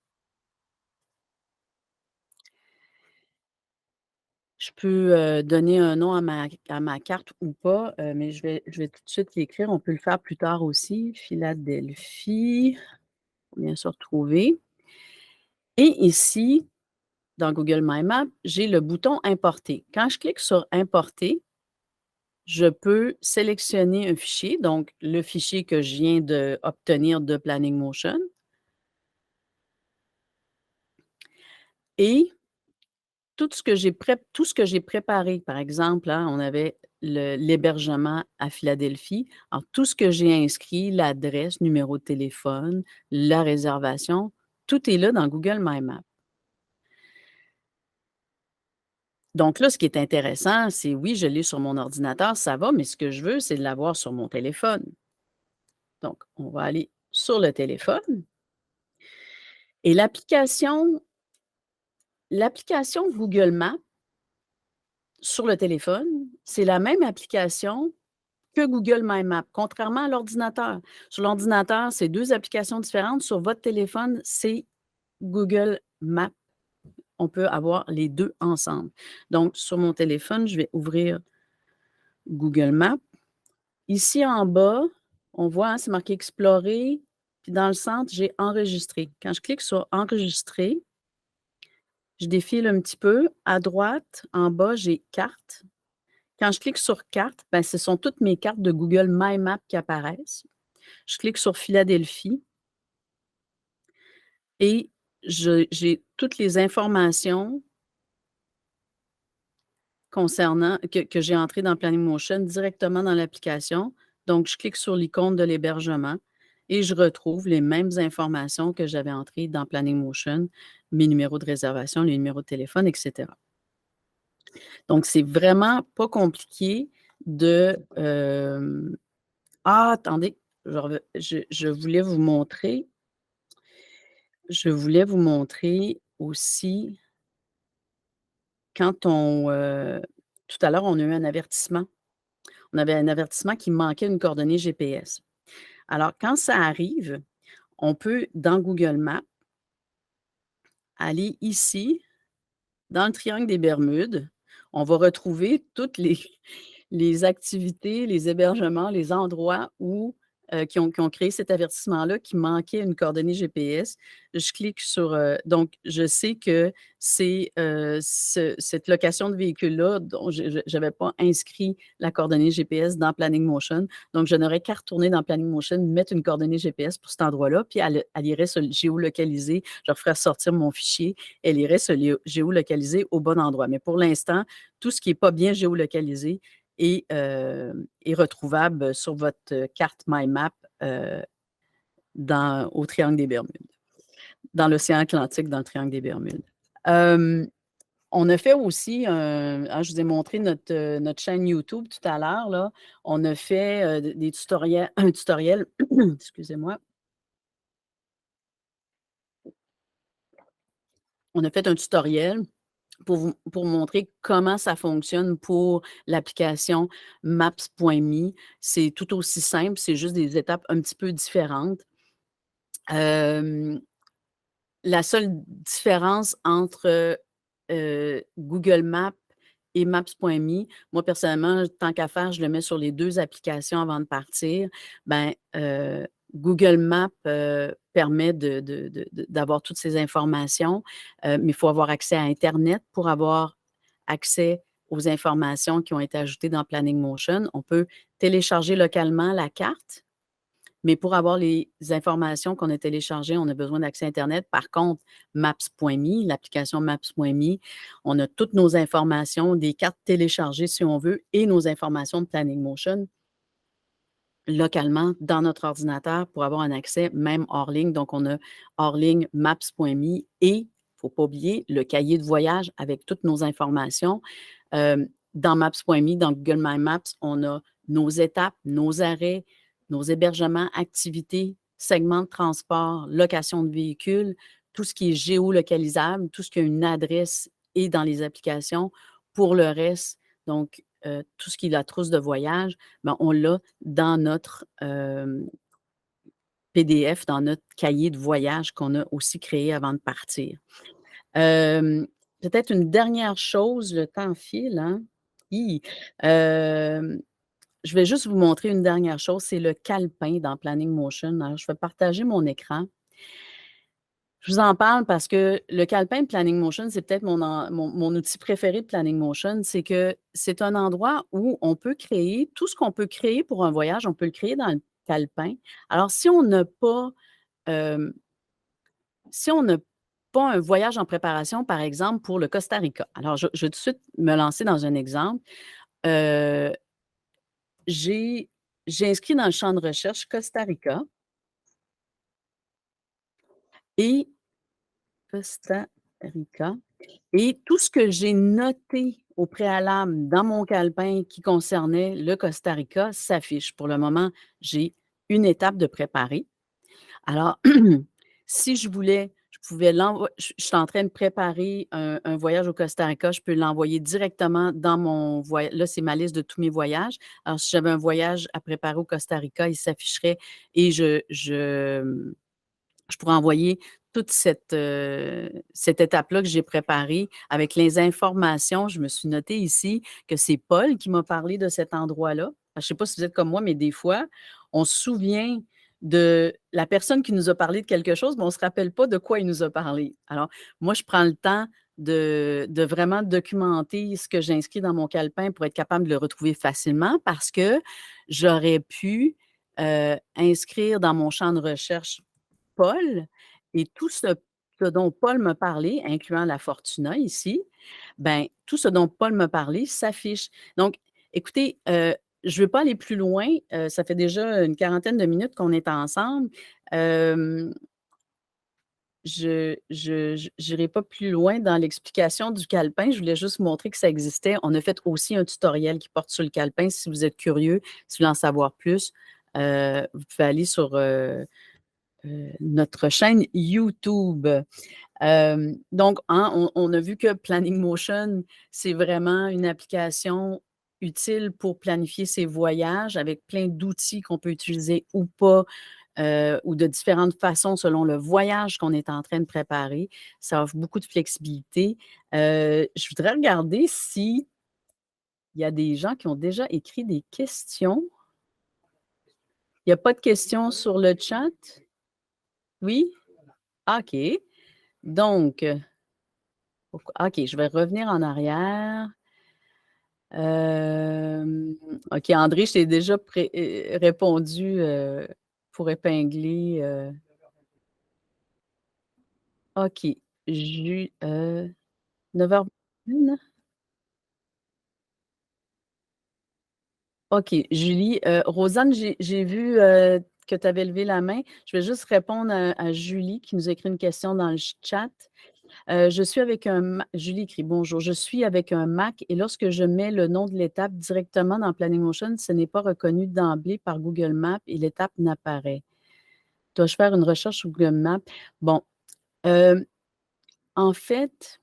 Je peux donner un nom à ma carte ou pas, mais je vais tout de suite l'écrire. On peut le faire plus tard aussi. Philadelphie, bien sûr trouver. Et ici, dans Google My Map, j'ai le bouton Importer. Quand je clique sur Importer, je peux sélectionner un fichier, donc le fichier que je viens d'obtenir de Planning Motion. Et tout ce que j'ai préparé, par exemple, hein, on avait l'hébergement à Philadelphie. Alors, tout ce que j'ai inscrit, l'adresse, numéro de téléphone, la réservation, tout est là dans Google My Map. Donc là, ce qui est intéressant, c'est oui, je l'ai sur mon ordinateur, ça va, mais ce que je veux, c'est de l'avoir sur mon téléphone. Donc, on va aller sur le téléphone. Et l'application Google Maps sur le téléphone, c'est la même application que Google My Map, contrairement à l'ordinateur. Sur l'ordinateur, c'est 2 applications différentes. Sur votre téléphone, c'est Google Maps. On peut avoir les 2 ensemble. Donc, sur mon téléphone, je vais ouvrir Google Maps. Ici en bas, on voit, hein, c'est marqué Explorer. Puis dans le centre, j'ai Enregistrer. Quand je clique sur Enregistrer, je défile un petit peu. À droite, en bas, j'ai Carte. Quand je clique sur Carte, ben, ce sont toutes mes cartes de Google My Map qui apparaissent. Je clique sur Philadelphie. et j'ai toutes les informations concernant que j'ai entrées dans Planning Motion directement dans l'application. Donc, je clique sur l'icône de l'hébergement et je retrouve les mêmes informations que j'avais entrées dans Planning Motion, mes numéros de réservation, les numéros de téléphone, et cetera. Donc, c'est vraiment pas compliqué de, attendez, je voulais vous montrer aussi quand tout à l'heure, on a eu un avertissement. On avait un avertissement qu'il manquait une coordonnée GPS. Alors, quand ça arrive, on peut, dans Google Maps, aller ici, dans le triangle des Bermudes. On va retrouver toutes les activités, les hébergements, les endroits où, qui ont créé cet avertissement-là, qui manquait une coordonnée GPS. Je clique sur, donc je sais que c'est, cette location de véhicule-là dont je n'avais pas inscrit la coordonnée GPS dans Planning Motion. Donc, je n'aurais qu'à retourner dans Planning Motion, mettre une coordonnée GPS pour cet endroit-là, puis elle irait se géolocaliser. Je referais sortir mon fichier, elle irait se géolocaliser au bon endroit. Mais pour l'instant, tout ce qui n'est pas bien géolocalisé est retrouvable sur votre carte MyMap au Triangle des Bermudes, dans l'océan Atlantique, dans le Triangle des Bermudes. On a fait aussi, je vous ai montré notre chaîne YouTube tout à l'heure, là. On a fait des tutoriels, un tutoriel, excusez-moi. On a fait un tutoriel pour montrer comment ça fonctionne pour l'application Maps.me. C'est tout aussi simple, c'est juste des étapes un petit peu différentes. La seule différence entre, Google Maps et Maps.me, moi personnellement, tant qu'à faire, je le mets sur les 2 applications avant de partir. Ben, Google Maps, permet d'avoir toutes ces informations, mais il faut avoir accès à internet pour avoir accès aux informations qui ont été ajoutées dans Planning Motion. On peut télécharger localement la carte, mais pour avoir les informations qu'on a téléchargées, on a besoin d'accès internet. Par contre, Maps.me, l'application Maps.me, on a toutes nos informations, des cartes téléchargées si on veut et nos informations de Planning Motion localement dans notre ordinateur pour avoir un accès même hors ligne. Donc, on a hors ligne Maps.me et, il ne faut pas oublier, le cahier de voyage avec toutes nos informations. Dans Maps.me, dans Google My Maps, on a nos étapes, nos arrêts, nos hébergements, activités, segments de transport, location de véhicules, tout ce qui est géolocalisable, tout ce qui a une adresse est dans les applications. Pour le reste, donc, tout ce qui est la trousse de voyage, ben, on l'a dans notre PDF, dans notre cahier de voyage qu'on a aussi créé avant de partir. Peut-être une dernière chose, le temps file, hein? Hem, je vais juste vous montrer une dernière chose, c'est le calepin dans Planning Motion. Alors, je vais partager mon écran. Je vous en parle parce que le calepin de Planning Motion, c'est peut-être mon outil préféré de Planning Motion. C'est que c'est un endroit où on peut créer tout ce qu'on peut créer pour un voyage, on peut le créer dans le calepin. Alors, hem, si on n'a pas un voyage en préparation, par exemple, pour le Costa Rica. Alors, je vais tout de suite me lancer dans un exemple. Heu, j'ai inscrit dans le champ de recherche Costa Rica et Costa Rica. Et tout ce que j'ai noté au préalable dans mon calepin qui concernait le Costa Rica s'affiche. Pour le moment, j'ai une étape de préparer. Alors, si je voulais, je pouvais je suis en train de préparer un voyage au Costa Rica, je peux l'envoyer directement dans mon voyage. Là, c'est ma liste de tous mes voyages. Alors, si j'avais un voyage à préparer au Costa Rica, il s'afficherait et je pourrais envoyer toute cette étape-là que j'ai préparée avec les informations. Je me suis notée ici que c'est Paul qui m'a parlé de cet endroit-là. Je ne sais pas si vous êtes comme moi, mais des fois, on se souvient de la personne qui nous a parlé de quelque chose, mais on ne se rappelle pas de quoi il nous a parlé. Alors, moi, je prends le temps de vraiment documenter ce que j'inscris dans mon calepin pour être capable de le retrouver facilement parce que j'aurais pu inscrire dans mon champ de recherche Paul et tout ce ce dont Paul m'a parlé, incluant la Fortuna ici, ben, tout ce dont Paul m'a parlé s'affiche. Donc, écoutez, je ne veux pas aller plus loin. Ça fait déjà une quarantaine de minutes qu'on est ensemble. Je n'irai pas plus loin dans l'explication du calepin. Je voulais juste montrer que ça existait. On a fait aussi un tutoriel qui porte sur le calepin. Si vous êtes curieux, si vous voulez en savoir plus, vous pouvez aller sur notre chaîne YouTube. Donc, hein, on a vu que Planning Motion, c'est vraiment une application utile pour planifier ses voyages avec plein d'outils qu'on peut utiliser ou pas, ou de différentes façons selon le voyage qu'on est en train de préparer. Ça offre beaucoup de flexibilité. Je voudrais regarder s'il y a des gens qui ont déjà écrit des questions. Il n'y a pas de questions sur le chat? Oui? OK. Donc, OK, je vais revenir en arrière. OK, André, je t'ai déjà répondu pour épingler. OK. 9h21? OK. Julie, Rosanne, j'ai vu que tu avais levé la main. Je vais juste répondre à Julie qui nous a écrit une question dans le chat. Je suis avec Julie écrit bonjour. Je suis avec un Mac et lorsque je mets le nom de l'étape directement dans Planning Motion, ce n'est pas reconnu d'emblée par Google Maps et l'étape n'apparaît. Dois-je faire une recherche sur Google Maps? Bon, en fait,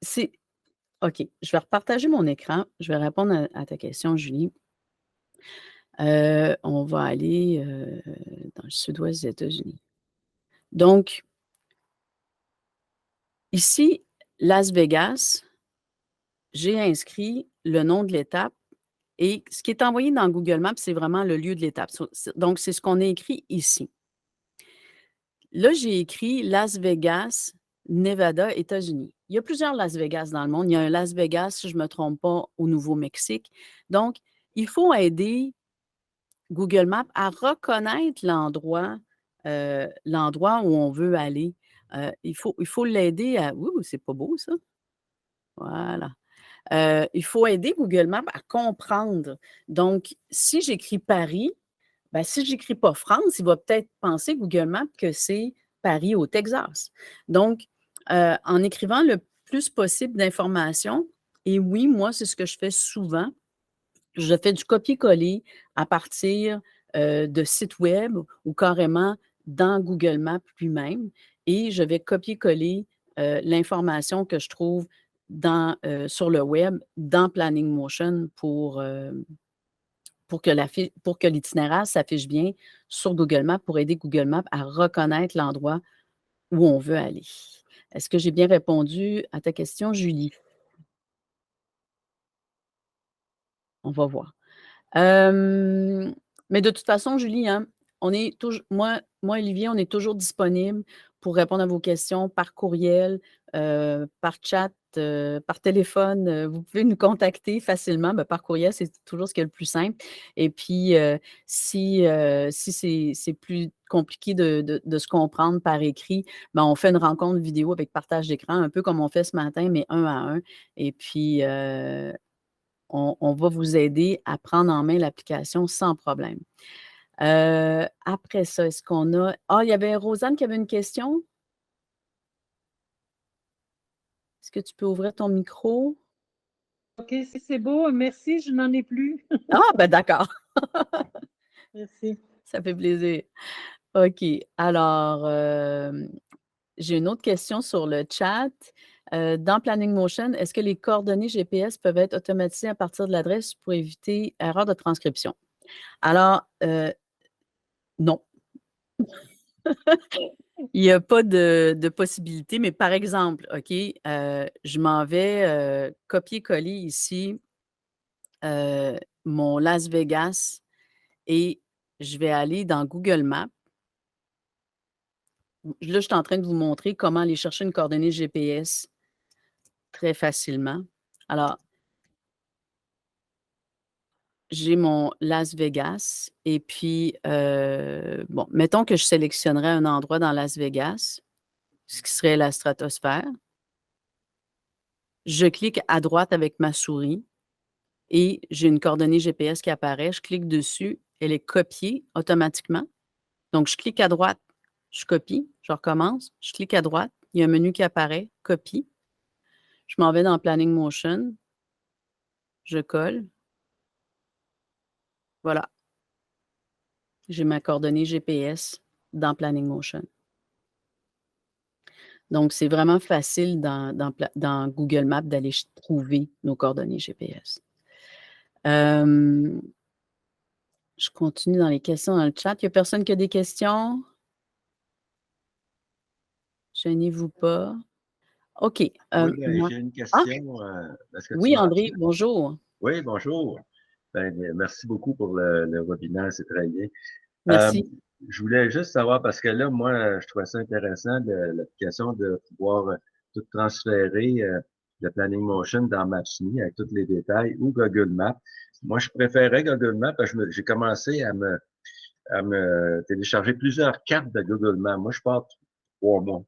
c'est OK, je vais repartager mon écran. Je vais répondre à ta question, Julie. On va aller dans le sud-ouest des États-Unis. Donc, ici, Las Vegas, j'ai inscrit le nom de l'étape et ce qui est envoyé dans Google Maps, c'est vraiment le lieu de l'étape. Donc, c'est ce qu'on a écrit ici. Là, j'ai écrit Las Vegas, Nevada, États-Unis. Il y a plusieurs Las Vegas dans le monde. Il y a un Las Vegas, si je ne me trompe pas, au Nouveau-Mexique. Donc, il faut aider Google Maps à reconnaître l'endroit où on veut aller. Il faut l'aider à... Ouh, c'est pas beau, ça? Voilà. Il faut aider Google Maps à comprendre. Donc, si j'écris Paris, ben, si je n'écris pas France, il va peut-être penser, Google Maps, que c'est Paris au Texas. Donc, en écrivant le plus possible d'informations, et oui, moi, c'est ce que je fais souvent, je fais du copier-coller à partir de sites web ou carrément dans Google Maps lui-même, et je vais copier-coller l'information que je trouve sur le web dans Planning Motion pour que l'itinéraire s'affiche bien sur Google Maps pour aider Google Maps à reconnaître l'endroit où on veut aller. Est-ce que j'ai bien répondu à ta question, Julie? On va voir. Mais de toute façon, Julie, hein, on est toujours, moi, Olivier, on est toujours disponible pour répondre à vos questions par courriel, par chat, par téléphone. Vous pouvez nous contacter facilement. Ben, par courriel, c'est toujours ce qui est le plus simple. Et puis, si c'est plus compliqué de se comprendre par écrit, ben, on fait une rencontre vidéo avec partage d'écran, un peu comme on fait ce matin, mais un à un. Et puis, on va vous aider à prendre en main l'application sans problème. Après ça, est-ce qu'on a... Ah, il y avait Rosanne qui avait une question. Est-ce que tu peux ouvrir ton micro? OK, c'est beau. Merci, je n'en ai plus. Ah, ben d'accord. Merci. Ça fait plaisir. OK. Alors, j'ai une autre question sur le chat. Dans Planning Motion, est-ce que les coordonnées GPS peuvent être automatisées à partir de l'adresse pour éviter erreur de transcription? Alors, non. Il n'y a pas de possibilité, mais par exemple, OK, je m'en vais copier-coller ici mon Las Vegas et je vais aller dans Google Maps. Là, je suis en train de vous montrer comment aller chercher une coordonnée GPS très facilement. Alors, j'ai mon Las Vegas et puis, bon, mettons que je sélectionnerais un endroit dans Las Vegas, ce qui serait la stratosphère. Je clique à droite avec ma souris et j'ai une coordonnée GPS qui apparaît. Je clique dessus, elle est copiée automatiquement. Donc, je clique à droite, je copie, je recommence, je clique à droite, il y a un menu qui apparaît, copie. Je m'en vais dans Planning Motion, je colle. Voilà. J'ai ma coordonnée GPS dans Planning Motion. Donc, c'est vraiment facile dans Google Maps d'aller trouver nos coordonnées GPS. Je continue dans les questions dans le chat. Il n'y a personne qui a des questions? Gênez-vous pas. OK. Oui, moi... j'ai une Ah, question. Est-ce que tu oui, m'entends? André, bonjour. Oui, bonjour. Merci beaucoup pour le webinaire, c'est très bien. Merci. Je voulais juste savoir, parce que là, moi, je trouvais ça intéressant, l'application de pouvoir tout transférer le Planning Motion dans Maps.me avec tous les détails ou Google Maps. Moi, je préférais Google Maps parce que j'ai commencé à me télécharger plusieurs cartes de Google Maps. Moi, je pars 3 mois.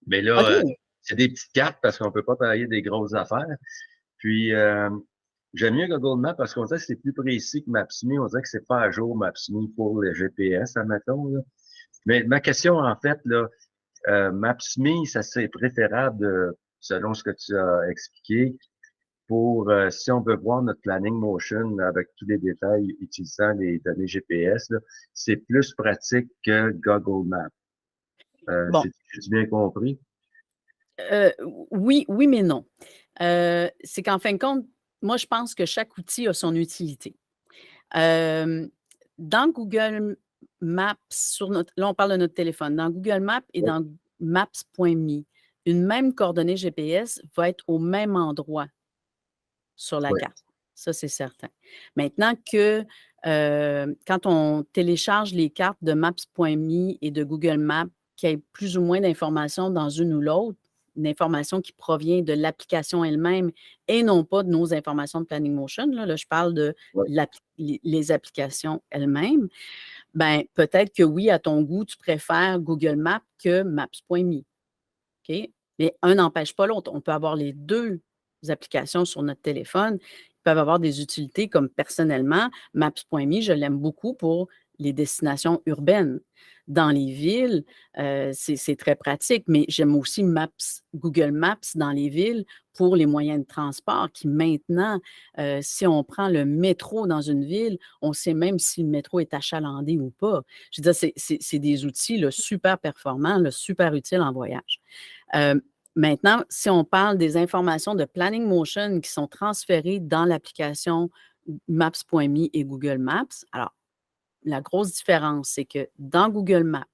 Mais là, OK. c'est des petites cartes parce qu'on peut pas travailler des grosses affaires. Puis, j'aime mieux Google Maps parce qu'on dirait que c'est plus précis que Maps.me. On dirait que c'est pas à jour Maps.me pour les GPS, admettons, là. Mais ma question, en fait, là, Maps.me, ça c'est préférable selon ce que tu as expliqué pour si on veut voir notre planning motion avec tous les détails utilisant les données GPS, là, c'est plus pratique que Google Maps. Bon. J'ai bien compris? Oui, mais non. C'est qu'en fin de compte, moi, je pense que chaque outil a son utilité. Dans Google Maps, là, on parle de notre téléphone. Dans Google Maps et dans Maps.me, une même coordonnée GPS va être au même endroit sur la carte. Ça, c'est certain. Maintenant que quand on télécharge les cartes de Maps.me et de Google Maps, qu'il y ait plus ou moins d'informations dans une ou l'autre, une information qui provient de l'application elle-même et non pas de nos informations de Planning Motion, là je parle de les applications elles-mêmes, ben peut-être que oui, à ton goût, tu préfères Google Maps que Maps.me. OK? Mais un n'empêche pas l'autre. On peut avoir les deux applications sur notre téléphone. Ils peuvent avoir des utilités comme personnellement, Maps.me, je l'aime beaucoup pour les destinations urbaines. Dans les villes, c'est très pratique, mais j'aime aussi Google Maps dans les villes pour les moyens de transport qui maintenant, si on prend le métro dans une ville, on sait même si le métro est achalandé ou pas. Je veux dire, c'est des outils là, super performants, là, super utiles en voyage. Maintenant, si on parle des informations de Planning Motion qui sont transférées dans l'application Maps.me et Google Maps, alors, la grosse différence, c'est que dans Google Maps,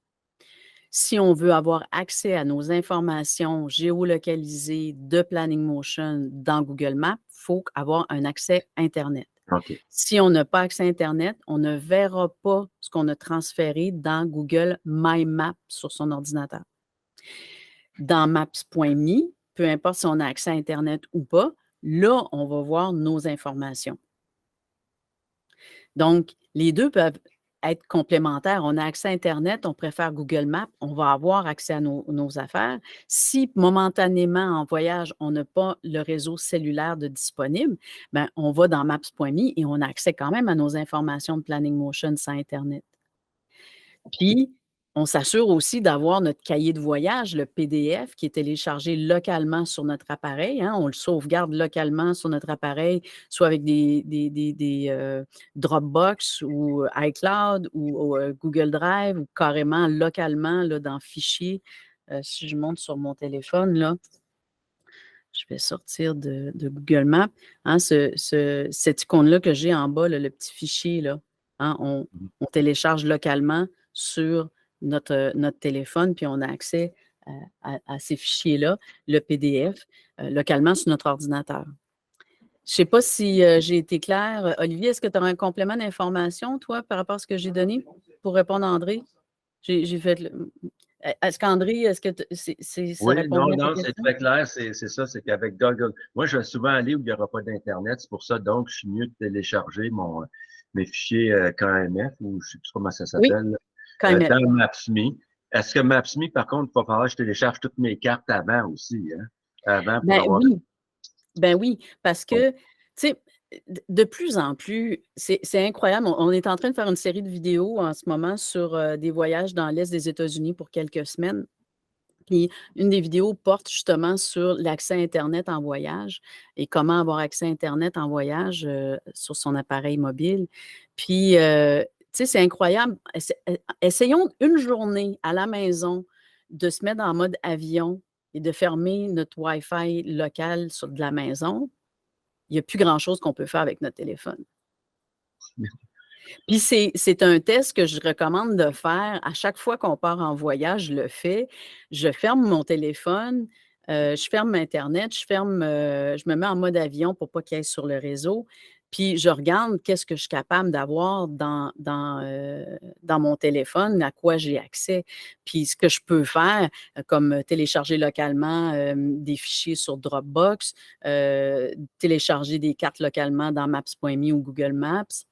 si on veut avoir accès à nos informations géolocalisées de Planning Motion dans Google Maps, il faut avoir un accès Internet. Okay. Si on n'a pas accès Internet, on ne verra pas ce qu'on a transféré dans Google My Maps sur son ordinateur. Dans Maps.me, peu importe si on a accès à Internet ou pas, là, on va voir nos informations. Donc, les deux peuvent être complémentaires. On a accès à Internet, on préfère Google Maps, on va avoir accès à nos affaires. Si momentanément en voyage, on n'a pas le réseau cellulaire de disponible, bien, on va dans Maps.me et on a accès quand même à nos informations de Planning Motion sans Internet. Puis, on s'assure aussi d'avoir notre cahier de voyage, le PDF, qui est téléchargé localement sur notre appareil. Hein, on le sauvegarde localement sur notre appareil, soit avec des Dropbox ou iCloud ou Google Drive ou carrément localement là, dans Fichier. Si je monte sur mon téléphone, là, je vais sortir de Google Maps. Hein, cette icône-là que j'ai en bas, là, le petit fichier, là, hein, on télécharge localement sur notre téléphone, puis on a accès à ces fichiers-là, le PDF, localement sur notre ordinateur. Je ne sais pas si j'ai été claire. Olivier, est-ce que tu auras un complément d'information, toi, par rapport à ce que j'ai donné pour répondre à André? J'ai fait Est-ce qu'André, est-ce que ça Oui, répond non, bien à ta non, c'est question? très clair. C'est ça, c'est qu'avec Google, moi, je vais souvent aller où il n'y aura pas d'Internet. C'est pour ça, donc, je suis mieux de télécharger mes fichiers KMF ou je sais plus comment ça Oui, s'appelle, KMF. dans Maps.me. Est-ce que Maps.me, par contre, il va falloir que je télécharge toutes mes cartes avant aussi, hein? Avant pour Ben avoir. oui, ben oui, parce que, tu sais, de plus en plus, c'est incroyable. On est en train de faire une série de vidéos en ce moment sur des voyages dans l'Est des États-Unis pour quelques semaines. Puis une des vidéos porte justement sur l'accès à Internet en voyage et comment avoir accès à Internet en voyage sur son appareil mobile. Puis, tu sais, c'est incroyable. Essayons une journée à la maison de se mettre en mode avion et de fermer notre Wi-Fi local de la maison. Il n'y a plus grand-chose qu'on peut faire avec notre téléphone. Puis c'est un test que je recommande de faire à chaque fois qu'on part en voyage, je le fais. Je ferme mon téléphone, je ferme internet, je me mets en mode avion pour pas qu'il y ait sur le réseau. Puis je regarde qu'est-ce que je suis capable d'avoir dans mon téléphone, à quoi j'ai accès. Puis ce que je peux faire, comme télécharger localement des fichiers sur Dropbox, télécharger des cartes localement dans Maps.me ou Google Maps.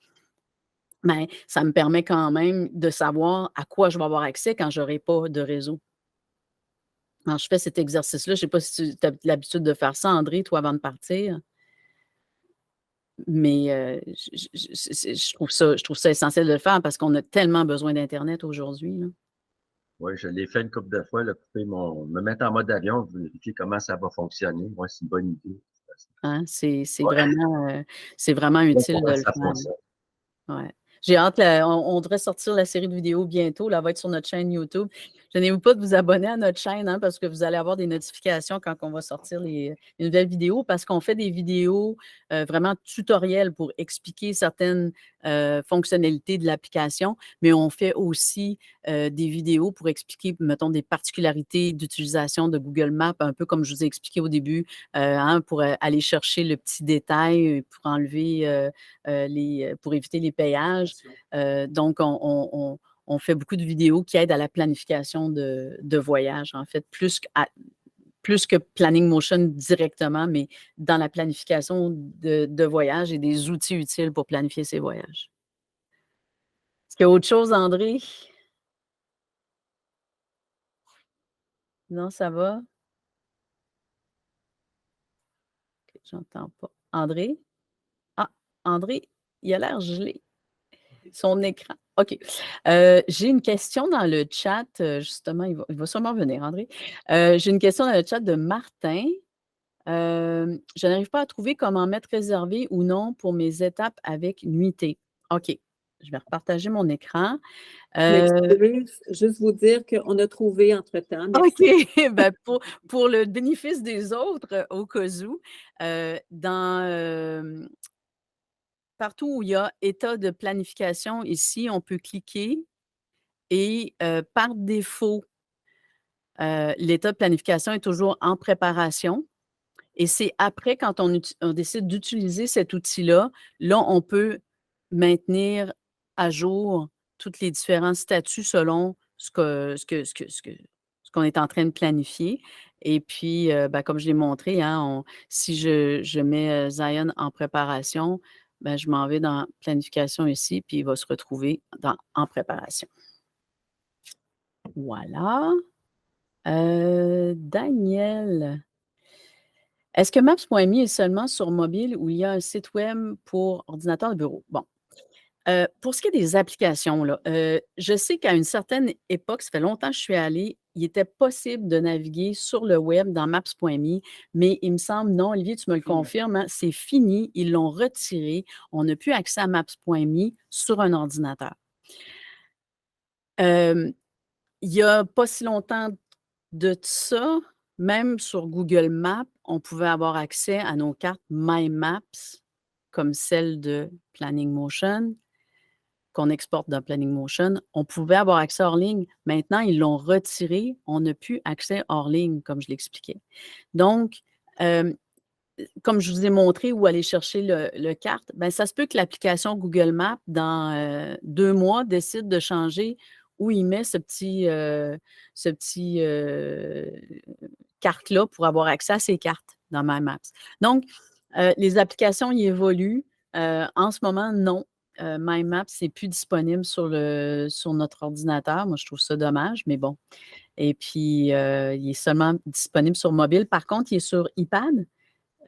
Mais ça me permet quand même de savoir à quoi je vais avoir accès quand je n'aurai pas de réseau. Alors, je fais cet exercice-là. Je ne sais pas si tu as l'habitude de faire ça, André, toi, avant de partir. Mais je trouve ça essentiel de le faire parce qu'on a tellement besoin d'Internet aujourd'hui, là. Oui, je l'ai fait une couple de fois, là, me mettre en mode avion, vérifier comment ça va fonctionner. Moi, c'est une bonne idée. Hein? C'est Ouais, vraiment utile de comment le ça faire. fonctionne. Ouais. J'ai hâte, on devrait sortir la série de vidéos bientôt. Là, elle va être sur notre chaîne YouTube. Je n'ai pas de vous abonner à notre chaîne hein, parce que vous allez avoir des notifications quand on va sortir les nouvelles vidéos parce qu'on fait des vidéos vraiment tutoriels pour expliquer certaines fonctionnalités de l'application, mais on fait aussi des vidéos pour expliquer, mettons, des particularités d'utilisation de Google Maps, un peu comme je vous ai expliqué au début, hein, pour aller chercher le petit détail, pour enlever pour éviter les payages. Donc, on fait beaucoup de vidéos qui aident à la planification de voyage, en fait, plus que Planning Motion directement, mais dans la planification de voyage et des outils utiles pour planifier ses voyages. Est-ce qu'il y a autre chose, André? Non, ça va? Ok, j'entends pas. André? Ah, André, il a l'air gelé. Son écran. OK. J'ai une question dans le chat, justement, il va sûrement venir, André. J'ai une question dans le chat de Martin. Je n'arrive pas à trouver comment mettre réservé ou non pour mes étapes avec nuitée. OK. Je vais repartager mon écran. M'excuse, juste vous dire qu'on a trouvé entre-temps. OK. Merci. Ben, pour le bénéfice des autres, au cas où, partout où il y a état de planification, ici, on peut cliquer et par défaut, l'état de planification est toujours en préparation et c'est après quand on décide d'utiliser cet outil-là, là, on peut maintenir à jour tous les différents statuts selon ce qu'on est en train de planifier et puis, ben, comme je l'ai montré, hein, si je mets, Zion en préparation, ben, je m'en vais dans planification ici, puis il va se retrouver en préparation. Voilà. Daniel, est-ce que Maps.me est seulement sur mobile ou il y a un site web pour ordinateur de bureau? Bon, pour ce qui est des applications, là, je sais qu'à une certaine époque, ça fait longtemps que je suis allée, il était possible de naviguer sur le web dans Maps.me, mais il me semble, non, Olivier, tu me le confirmes, hein, c'est fini, ils l'ont retiré. On n'a plus accès à Maps.me sur un ordinateur. Il n'y a pas si longtemps de ça, même sur Google Maps, on pouvait avoir accès à nos cartes My Maps, comme celle de Planning Motion, qu'on exporte dans Planning Motion. On pouvait avoir accès hors ligne. Maintenant, ils l'ont retiré. On n'a plus accès hors ligne, comme je l'expliquais. Donc, comme je vous ai montré où aller chercher le carte, ben, ça se peut que l'application Google Maps, dans 2 mois, décide de changer où il met ce petit carte-là pour avoir accès à ses cartes dans My Maps. Donc, les applications y évoluent. En ce moment, non. My Maps n'est plus disponible sur notre ordinateur. Moi, je trouve ça dommage, mais bon. Et puis, il est seulement disponible sur mobile. Par contre, il est sur iPad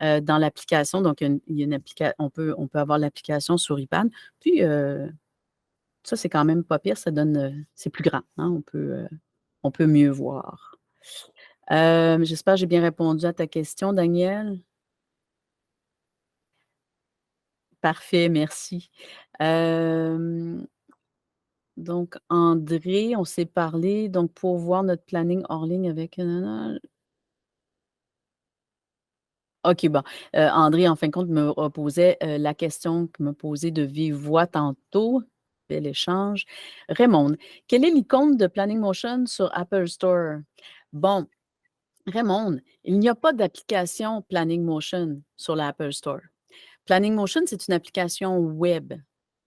dans l'application. Donc, il y a une on peut avoir l'application sur iPad. Puis, ça, c'est quand même pas pire. Ça donne, c'est plus grand. Hein? On peut mieux voir. J'espère que j'ai bien répondu à ta question, Daniel. Parfait, merci. Donc, André, on s'est parlé, donc pour voir notre planning hors ligne avec... OK, bon. André, en fin de compte, me reposait la question que me posait de vive voix tantôt. Bel échange. Raymond, quelle est l'icône de Planning Motion sur Apple Store? Bon, Raymond, il n'y a pas d'application Planning Motion sur l'Apple Store. Planning Motion, c'est une application web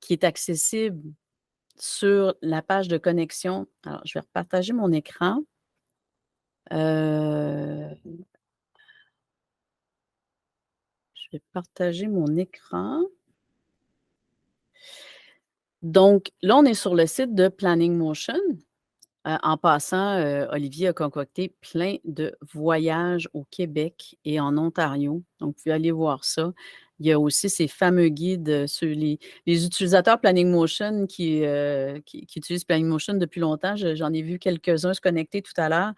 qui est accessible sur la page de connexion. Alors, je vais repartager mon écran. Je vais partager mon écran. Donc, là, on est sur le site de Planning Motion. En passant, Olivier a concocté plein de voyages au Québec et en Ontario. Donc, vous pouvez aller voir ça. Il y a aussi ces fameux guides sur les utilisateurs Planning Motion qui utilisent Planning Motion depuis longtemps. J'en ai vu quelques-uns se connecter tout à l'heure.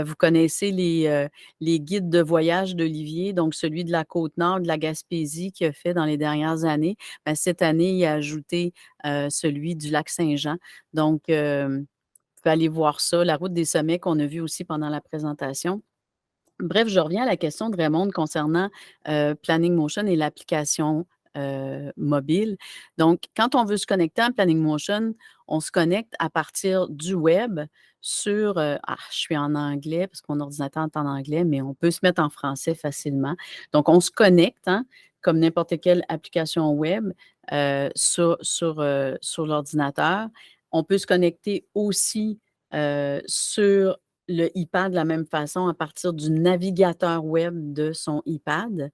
Vous connaissez les guides de voyage d'Olivier, donc celui de la Côte-Nord, de la Gaspésie qu'il a fait dans les dernières années. Bien, cette année, il a ajouté celui du lac Saint-Jean. Donc, vous pouvez aller voir ça, la route des sommets qu'on a vu aussi pendant la présentation. Bref, je reviens à la question de Raymond concernant Planning Motion et l'application mobile. Donc, quand on veut se connecter à Planning Motion, on se connecte à partir du web sur... je suis en anglais parce que mon ordinateur est en anglais, mais on peut se mettre en français facilement. Donc, on se connecte, hein, comme n'importe quelle application web sur l'ordinateur. On peut se connecter aussi sur le iPad de la même façon à partir du navigateur web de son iPad.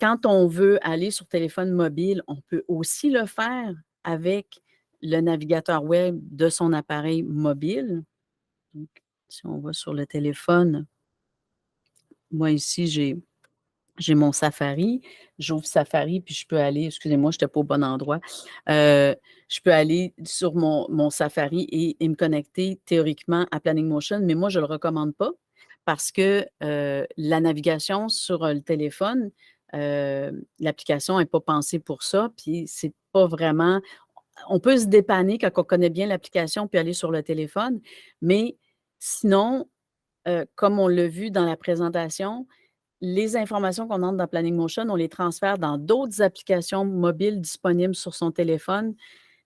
Quand on veut aller sur téléphone mobile, on peut aussi le faire avec le navigateur web de son appareil mobile. Donc, si on va sur le téléphone, moi ici, j'ai mon Safari. J'ouvre Safari, puis je peux aller, excusez-moi, je n'étais pas au bon endroit. Je peux aller sur mon Safari et me connecter théoriquement à Planning Motion, mais moi, je ne le recommande pas parce que la navigation sur le téléphone, l'application n'est pas pensée pour ça, puis c'est pas vraiment... On peut se dépanner quand on connaît bien l'application puis aller sur le téléphone, mais sinon, comme on l'a vu dans la présentation, les informations qu'on entre dans Planning Motion, on les transfère dans d'autres applications mobiles disponibles sur son téléphone,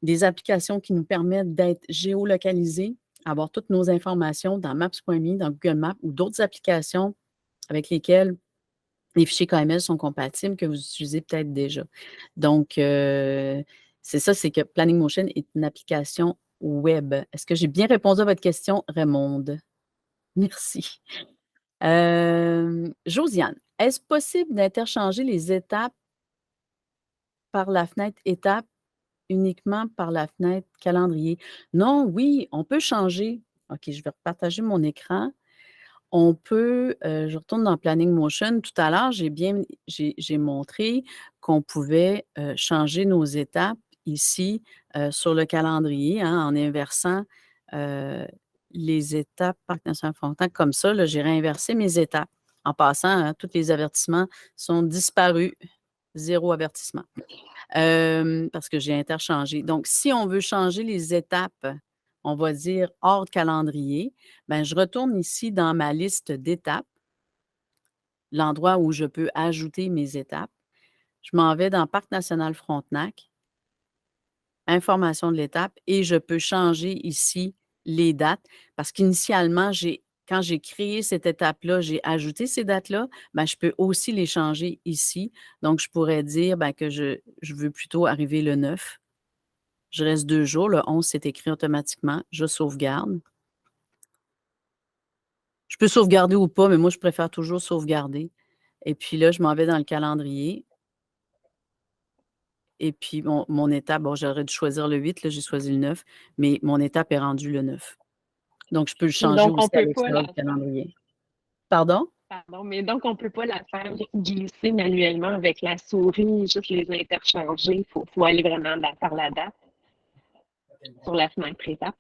des applications qui nous permettent d'être géolocalisés, avoir toutes nos informations dans Maps.me, dans Google Maps ou d'autres applications avec lesquelles les fichiers KML sont compatibles que vous utilisez peut-être déjà. Donc, c'est ça, c'est que Planning Motion est une application web. Est-ce que j'ai bien répondu à votre question, Raymond? Merci. Josiane, est-ce possible d'interchanger les étapes par la fenêtre étapes uniquement par la fenêtre calendrier? Non, oui, on peut changer. OK, je vais repartager mon écran. On peut, je retourne dans Planning Motion. Tout à l'heure, j'ai montré qu'on pouvait changer nos étapes ici sur le calendrier, hein, en inversant les étapes Parc national Frontenac. Comme ça, là, j'ai réinversé mes étapes. En passant, hein, tous les avertissements sont disparus. 0 avertissement. Parce que j'ai interchangé. Donc, si on veut changer les étapes, on va dire hors calendrier, bien, je retourne ici dans ma liste d'étapes, l'endroit où je peux ajouter mes étapes. Je m'en vais dans Parc national Frontenac, information de l'étape, et je peux changer ici les dates parce qu'initialement, quand j'ai créé cette étape-là, j'ai ajouté ces dates-là, bien, je peux aussi les changer ici. Donc, je pourrais dire bien, que je veux plutôt arriver le 9. Je reste 2 jours. Le 11, c'est écrit automatiquement. Je sauvegarde. Je peux sauvegarder ou pas, mais moi, je préfère toujours sauvegarder. Et puis là, je m'en vais dans le calendrier. Et puis, mon étape, bon, j'aurais dû choisir le 8, là, j'ai choisi le 9, mais mon étape est rendue le 9. Donc, je peux le changer Donc, on aussi à peut pas l'extérieur la du calendrier. Pardon? Pardon, mais donc on peut pas la faire glisser manuellement avec la souris, juste les interchanger. Faut aller vraiment par la date sur la fenêtre étape.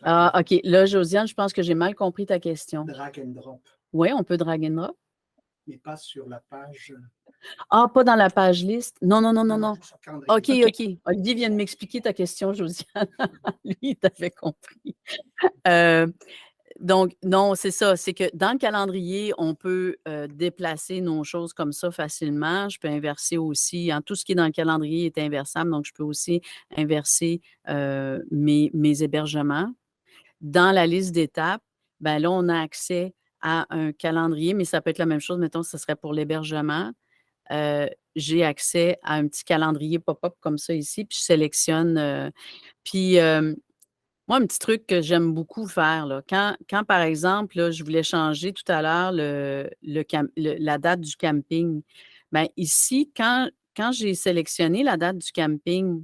Ah, OK. Là, Josiane, je pense que j'ai mal compris ta question. Drag and drop, Oui, on peut drag and drop. mais pas sur la page. Ah, pas dans la page liste? Non, non, non, non, non. juste sur le calendrier. OK. Olivier vient de m'expliquer ta question, Josiane. Lui, il t'avait compris. Donc, non, c'est ça. C'est que dans le calendrier, on peut déplacer nos choses comme ça facilement. Je peux inverser aussi. Tout ce qui est dans le calendrier est inversable, donc je peux aussi inverser mes hébergements. Dans la liste d'étapes, ben là, on a accès à un calendrier, mais ça peut être la même chose. Mettons, ce serait pour l'hébergement. J'ai accès à un petit calendrier pop-up comme ça ici, puis je sélectionne. Puis, moi, un petit truc que j'aime beaucoup faire, là, quand par exemple, là, je voulais changer tout à l'heure la date du camping, bien ici, quand j'ai sélectionné la date du camping,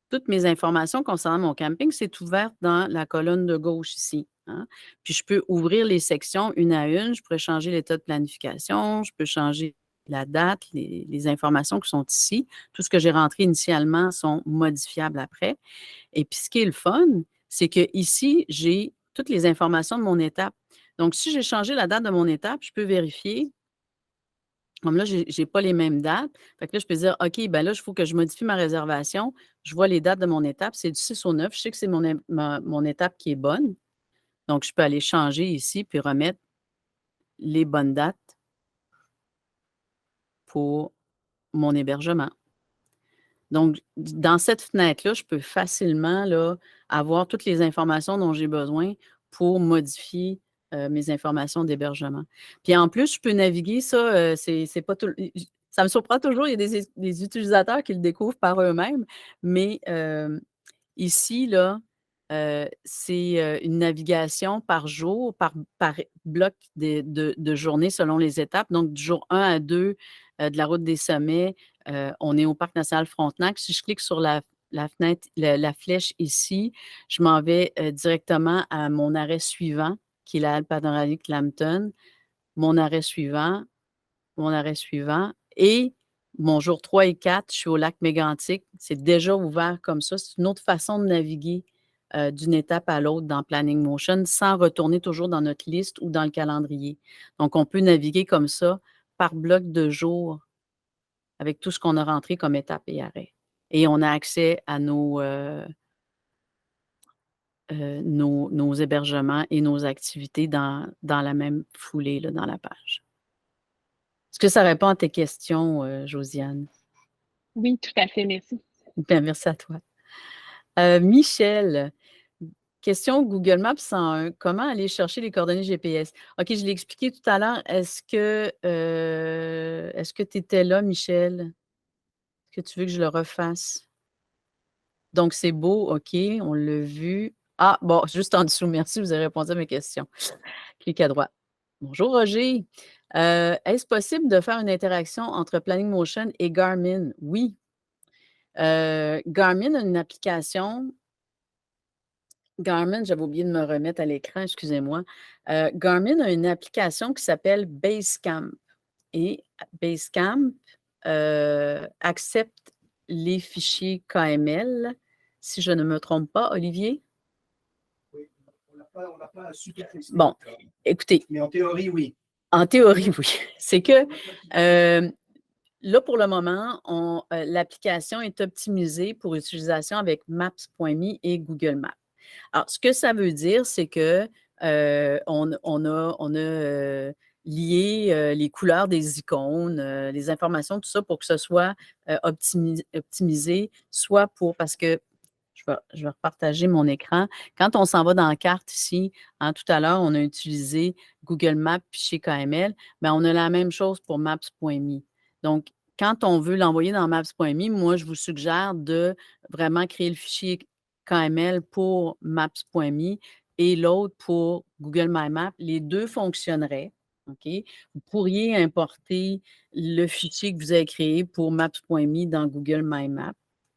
toutes mes informations concernant mon camping, c'est ouvert dans la colonne de gauche ici. Hein. Puis je peux ouvrir les sections une à une, je pourrais changer l'état de planification, je peux changer la date, les informations qui sont ici. Tout ce que j'ai rentré initialement sont modifiables après. Et puis, ce qui est le fun, c'est qu'ici, j'ai toutes les informations de mon étape. Donc, si j'ai changé la date de mon étape, je peux vérifier. Comme là, je n'ai pas les mêmes dates. Fait que là, je peux dire, OK, ben là, il faut que je modifie ma réservation. Je vois les dates de mon étape. C'est du 6 au 9. Je sais que c'est mon étape qui est bonne. Donc, je peux aller changer ici puis remettre les bonnes dates pour mon hébergement. Donc, dans cette fenêtre-là, je peux facilement là, avoir toutes les informations dont j'ai besoin pour modifier mes informations d'hébergement. Puis en plus, je peux naviguer ça, c'est pas tout. Ça me surprend toujours, il y a des utilisateurs qui le découvrent par eux-mêmes, mais ici, là, c'est une navigation par jour, par bloc de journée selon les étapes. Donc, du jour 1 à 2 de la route des sommets, on est au Parc national Frontenac. Si je clique sur la fenêtre, la flèche ici, je m'en vais directement à mon arrêt suivant, qui est la halte panoramique Lambton, mon arrêt suivant, et mon jour 3 et 4, je suis au lac Mégantic. C'est déjà ouvert comme ça. C'est une autre façon de naviguer d'une étape à l'autre dans Planning Motion sans retourner toujours dans notre liste ou dans le calendrier. Donc, on peut naviguer comme ça par bloc de jours avec tout ce qu'on a rentré comme étape et arrêt. Et on a accès à nos hébergements et nos activités dans la même foulée, là, dans la page. Est-ce que ça répond à tes questions, Josiane? Oui, tout à fait, merci. Bien, merci à toi. Michel, question Google Maps 101. Comment aller chercher les coordonnées GPS? OK, je l'ai expliqué tout à l'heure. Est-ce que tu étais là, Michel? Est-ce que tu veux que je le refasse? Donc, c'est beau, OK, on l'a vu. Ah, bon, juste en dessous, merci, vous avez répondu à mes questions. Clique à droite. Bonjour, Roger. Est-ce possible de faire une interaction entre Planning Motion et Garmin? Oui. Garmin a une application. Garmin, j'avais oublié de me remettre à l'écran, excusez-moi. Garmin a une application qui s'appelle Basecamp. Et Basecamp accepte les fichiers KML, si je ne me trompe pas, Olivier? Oui, on n'a pas super testé. Bon, écoutez. Mais en théorie, oui. En théorie, oui. C'est que là, pour le moment, l'application est optimisée pour utilisation avec Maps.me et Google Maps. Alors, ce que ça veut dire, c'est que on a lié les couleurs des icônes, les informations, tout ça, pour que ce soit optimisé, soit parce que je vais repartager mon écran. Quand on s'en va dans la carte ici, tout à l'heure, on a utilisé Google Maps, fichier KML, bien, on a la même chose pour Maps.me. Donc, quand on veut l'envoyer dans maps.me, moi, je vous suggère de vraiment créer le fichier KML pour maps.me et l'autre pour Google My Map. Les deux fonctionneraient. OK? Vous pourriez importer le fichier que vous avez créé pour maps.me dans Google My Map,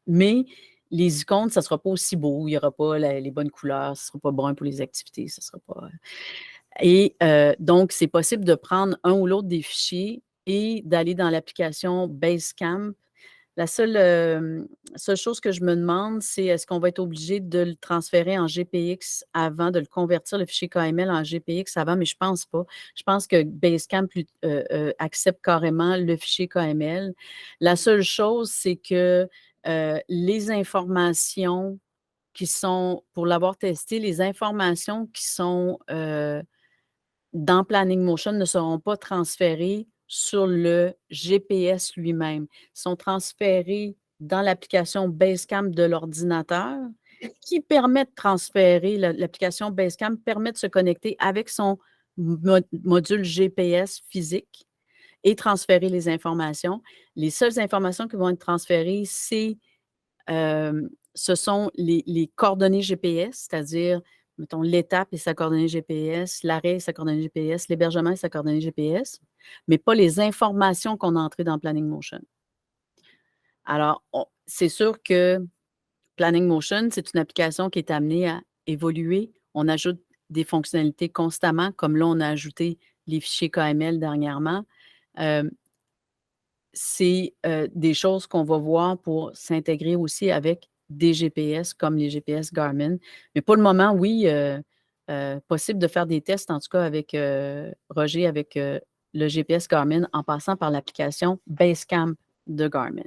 mais les icônes, ça ne sera pas aussi beau, il n'y aura pas les bonnes couleurs, ce ne sera pas brun pour les activités, ça sera pas. Et donc, c'est possible de prendre un ou l'autre des fichiers et d'aller dans l'application Basecamp. La seule chose que je me demande, c'est est-ce qu'on va être obligé de le transférer en GPX avant, de le convertir, le fichier KML en GPX avant, mais je ne pense pas. Je pense que Basecamp accepte carrément le fichier KML. La seule chose, c'est que les informations qui sont, pour l'avoir testé, les informations qui sont dans Planning Motion ne seront pas transférées sur le GPS lui-même. Ils sont transférés dans l'application Basecamp de l'ordinateur qui permet de transférer, l'application Basecamp permet de se connecter avec son module GPS physique et transférer les informations. Les seules informations qui vont être transférées, ce sont les coordonnées GPS, c'est-à-dire, mettons, l'étape et sa coordonnée GPS, l'arrêt et sa coordonnée GPS, l'hébergement et sa coordonnée GPS, mais pas les informations qu'on a entrées dans Planning Motion. Alors, c'est sûr que Planning Motion, c'est une application qui est amenée à évoluer. On ajoute des fonctionnalités constamment, comme là, on a ajouté les fichiers KML dernièrement. C'est des choses qu'on va voir pour s'intégrer aussi avec des GPS comme les GPS Garmin. Mais pour le moment, oui, possible de faire des tests, en tout cas avec Roger, avec le GPS Garmin, en passant par l'application Basecamp de Garmin.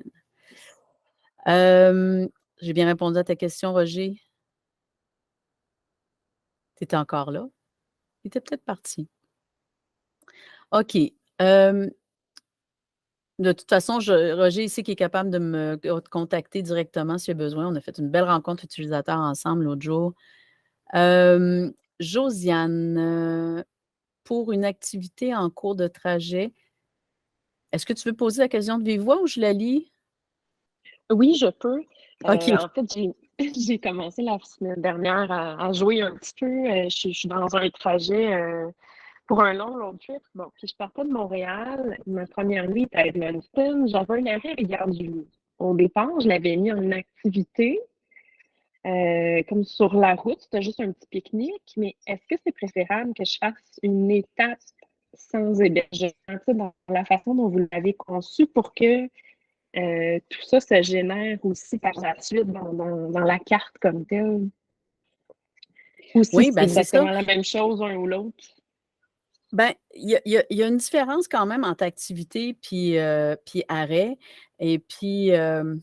J'ai bien répondu à ta question, Roger? Tu étais encore là? Il était peut-être parti. OK. De toute façon, Roger ici qui est capable de me contacter directement s'il y a besoin. On a fait une belle rencontre utilisateur ensemble l'autre jour. Josiane, pour une activité en cours de trajet, est-ce que tu veux poser la question de vive voix ou je la lis? Oui, je peux. OK. En fait, j'ai commencé la semaine dernière à jouer un petit peu. Je suis dans un trajet pour un long road trip. Bon, puis je partais de Montréal. Ma première nuit était à Edmonton. J'avais un arrêt à Gare-du-Loup. Au départ, je l'avais mis en activité, comme sur la route. C'était juste un petit pique-nique. Mais est-ce que c'est préférable que je fasse une étape sans hébergement, tu sais, dans la façon dont vous l'avez conçu pour que tout ça se génère aussi par la suite dans la carte comme telle? Ou si Oui, c'est bien, c'est ça. exactement la même chose, un ou l'autre? Bien, il y a une différence quand même entre activité puis arrêt. Et puis, ben,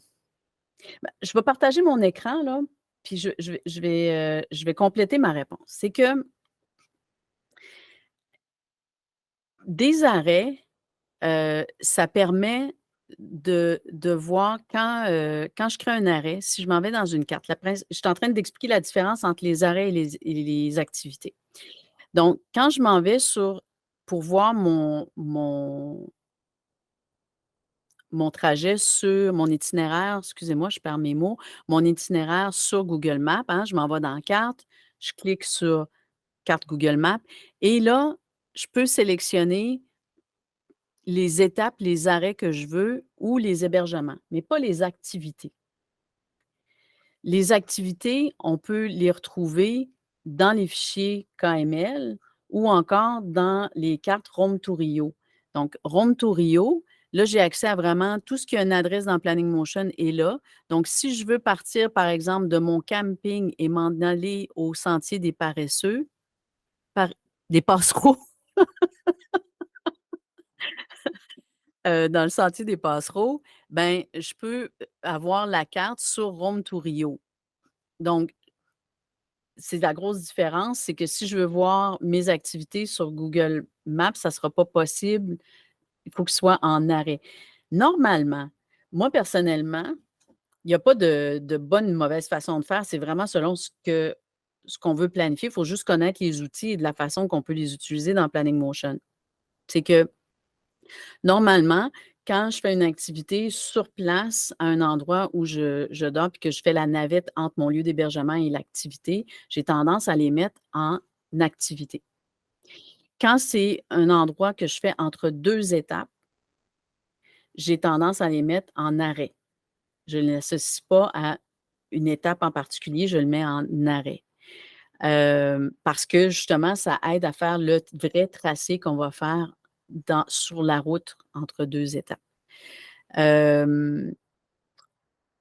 je vais partager mon écran, là, puis je vais compléter ma réponse. C'est que des arrêts, ça permet de voir quand je crée un arrêt, si je m'en vais dans une carte. Je suis en train d'expliquer la différence entre les arrêts et les activités. Donc, quand je m'en vais pour voir mon trajet sur mon itinéraire, excusez-moi, je perds mes mots, mon itinéraire sur Google Maps, hein, je m'en vais dans Carte, je clique sur Carte Google Maps et là, je peux sélectionner les étapes, les arrêts que je veux ou les hébergements, mais pas les activités. Les activités, on peut les retrouver dans les fichiers KML ou encore dans les cartes Roam to Rio. Donc, Roam to Rio, là, j'ai accès à vraiment tout ce qui a une adresse dans Planning Motion est là. Donc, si je veux partir, par exemple, de mon camping et m'en aller au sentier des paresseux, des passereaux, dans le sentier des passereaux, ben, je peux avoir la carte sur Roam to Rio. Donc, c'est la grosse différence, c'est que si je veux voir mes activités sur Google Maps, ça ne sera pas possible. Il faut que ce soit en arrêt. Normalement, moi, personnellement, il n'y a pas de bonne ou mauvaise façon de faire. C'est vraiment selon ce qu'on veut planifier. Il faut juste connaître les outils et de la façon qu'on peut les utiliser dans Planning Motion. C'est que normalement, quand je fais une activité sur place, à un endroit où je dors, puis que je fais la navette entre mon lieu d'hébergement et l'activité, j'ai tendance à les mettre en activité. Quand c'est un endroit que je fais entre 2 étapes, j'ai tendance à les mettre en arrêt. Je ne l'associe pas à une étape en particulier, je le mets en arrêt. Parce que justement, ça aide à faire le vrai tracé qu'on va faire sur la route entre 2 étapes.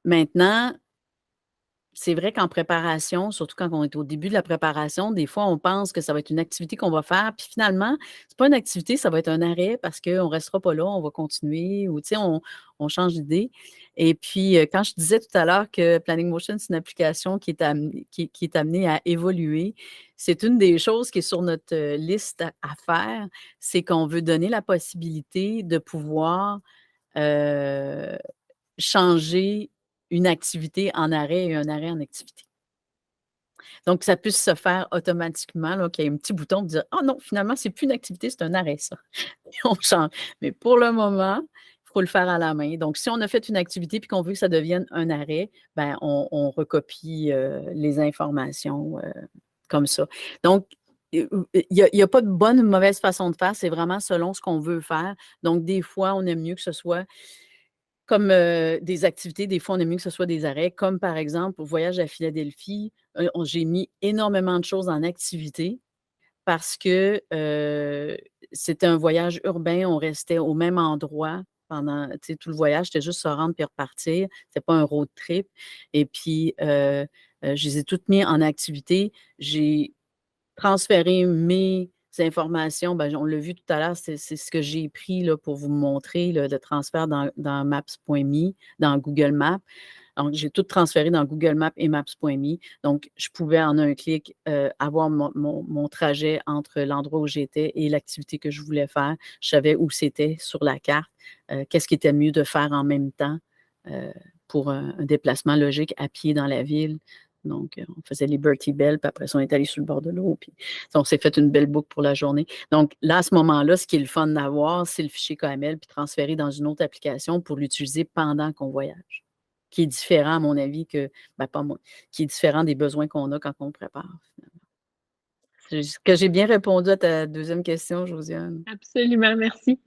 Maintenant, c'est vrai qu'en préparation, surtout quand on est au début de la préparation, des fois, on pense que ça va être une activité qu'on va faire, puis finalement, c'est pas une activité, ça va être un arrêt parce qu'on ne restera pas là, on va continuer ou, tu sais, on change d'idée. Et puis, quand je disais tout à l'heure que Planning Motion, c'est une application qui est amenée à évoluer, c'est une des choses qui est sur notre liste à faire, c'est qu'on veut donner la possibilité de pouvoir changer une activité en arrêt et un arrêt en activité. Donc, ça puisse se faire automatiquement, là, qu'il y ait un petit bouton de dire « Ah non, finalement, c'est plus une activité, c'est un arrêt, ça. » Et on change. Mais pour le moment, il faut le faire à la main. Donc, si on a fait une activité puis qu'on veut que ça devienne un arrêt, ben, on recopie les informations comme ça. Donc, il n'y a pas de bonne ou de mauvaise façon de faire, c'est vraiment selon ce qu'on veut faire. Donc, des fois, on aime mieux que ce soit comme des activités, des fois, on aime mieux que ce soit des arrêts, comme par exemple, au voyage à Philadelphie, j'ai mis énormément de choses en activité parce que c'était un voyage urbain, on restait au même endroit pendant tout le voyage, c'était juste se rendre puis repartir, c'était pas un road trip. Et puis, je les ai toutes mis en activité. J'ai transférer mes informations, ben, on l'a vu tout à l'heure, c'est ce que j'ai pris là, pour vous montrer le transfert dans Maps.me, dans Google Maps. Donc, j'ai tout transféré dans Google Maps et Maps.me. Donc, je pouvais en un clic avoir mon trajet entre l'endroit où j'étais et l'activité que je voulais faire. Je savais où c'était sur la carte, qu'est-ce qui était mieux de faire en même temps pour un déplacement logique à pied dans la ville. Donc, on faisait les Bertie Bell, puis après ça, on est allé sur le bord de l'eau, puis on s'est fait une belle boucle pour la journée. Donc, là, à ce moment-là, ce qui est le fun d'avoir, c'est le fichier KML, puis transférer dans une autre application pour l'utiliser pendant qu'on voyage, qui est différent, à mon avis, pas moi, qui est différent des besoins qu'on a quand on prépare, finalement. Est-ce que j'ai bien répondu à ta deuxième question, Josiane? Absolument, merci.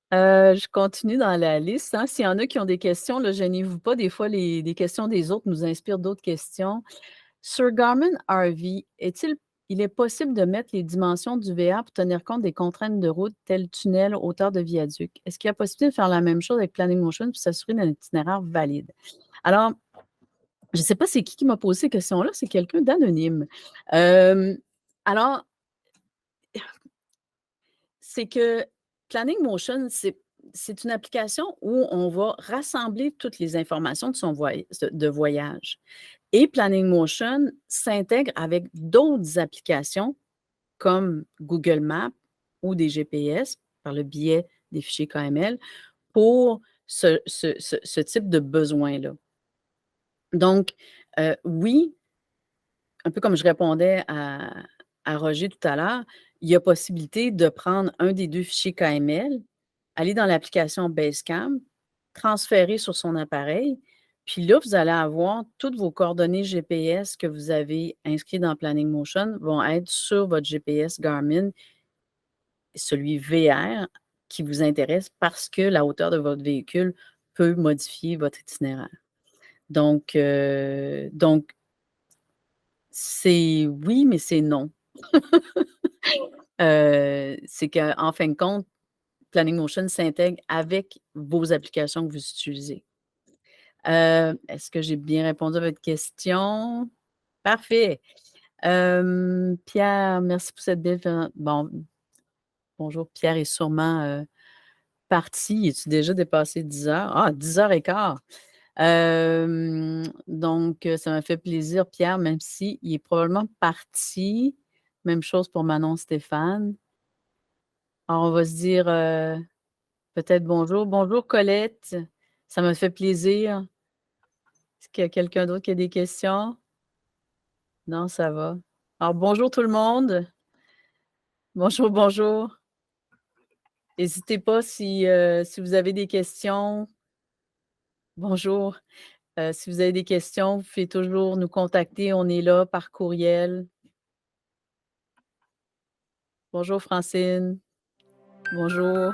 Je continue dans la liste, hein. S'il y en a qui ont des questions, là, gênez-vous pas. Des fois, les questions des autres nous inspirent d'autres questions. Sur Garmin RV, il est possible de mettre les dimensions du VR pour tenir compte des contraintes de route, telles tunnel, hauteur de viaduc? Est-ce qu'il y a possibilité de faire la même chose avec Planning Motion pour s'assurer d'un itinéraire valide? Alors, je ne sais pas c'est qui m'a posé ces questions-là, c'est quelqu'un d'anonyme. Alors, c'est que Planning Motion, c'est une application où on va rassembler toutes les informations de voyage. Et Planning Motion s'intègre avec d'autres applications comme Google Maps ou des GPS par le biais des fichiers KML pour ce type de besoin-là. Donc, oui, un peu comme je répondais à Roger tout à l'heure, il y a possibilité de prendre un des 2 fichiers KML, aller dans l'application Basecamp, transférer sur son appareil, puis là, vous allez avoir toutes vos coordonnées GPS que vous avez inscrites dans Planning Motion vont être sur votre GPS Garmin, celui VR qui vous intéresse parce que la hauteur de votre véhicule peut modifier votre itinéraire. Donc c'est oui, mais c'est non. C'est qu'en fin de compte, Planning Motion s'intègre avec vos applications que vous utilisez. Est-ce que j'ai bien répondu à votre question? Parfait. Pierre, merci pour cette belle bonjour, Pierre est sûrement, parti. Es-tu déjà dépassé 10 heures? Ah, 10h15. Donc, ça m'a fait plaisir, Pierre, même s'il est probablement parti. Même chose pour Manon Stéphane. Alors, on va se dire peut-être bonjour. Bonjour, Colette. Ça m'a fait plaisir. Est-ce qu'il y a quelqu'un d'autre qui a des questions? Non, ça va. Alors, bonjour tout le monde. Bonjour, bonjour. N'hésitez pas si vous avez des questions. Bonjour. Si vous avez des questions, vous pouvez toujours nous contacter. On est là par courriel. Bonjour Francine. Bonjour.